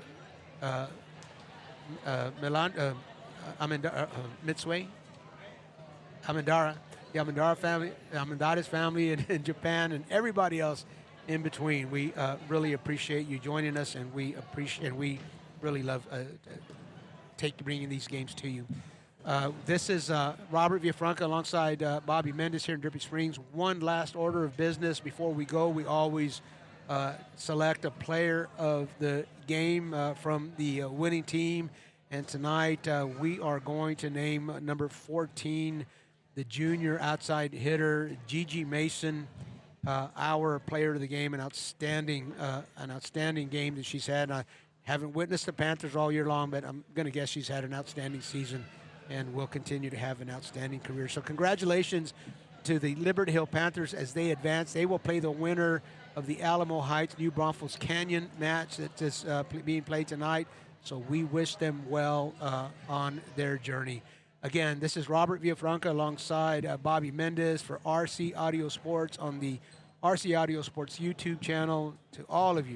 Amandara's family in Japan, and everybody else in between. We really appreciate you joining us, and we really love bringing these games to you. This is Robert Villafranca alongside Bobby Mendez here in Dripping Springs. One last order of business before we go. We always select a player of the game from the winning team. And tonight we are going to name number 14, the junior outside hitter, Gigi Mason, our player of the game. An outstanding game that she's had. I haven't witnessed the Panthers all year long, but I'm going to guess she's had an outstanding season and will continue to have an outstanding career. So congratulations to the Liberty Hill Panthers as they advance. They will play the winner of the Alamo Heights New Braunfels Canyon match that is being played tonight. So we wish them well on their journey. Again, this is Robert Villafranca alongside Bobby Mendez for RC Audio Sports on the RC Audio Sports YouTube channel. To all of you,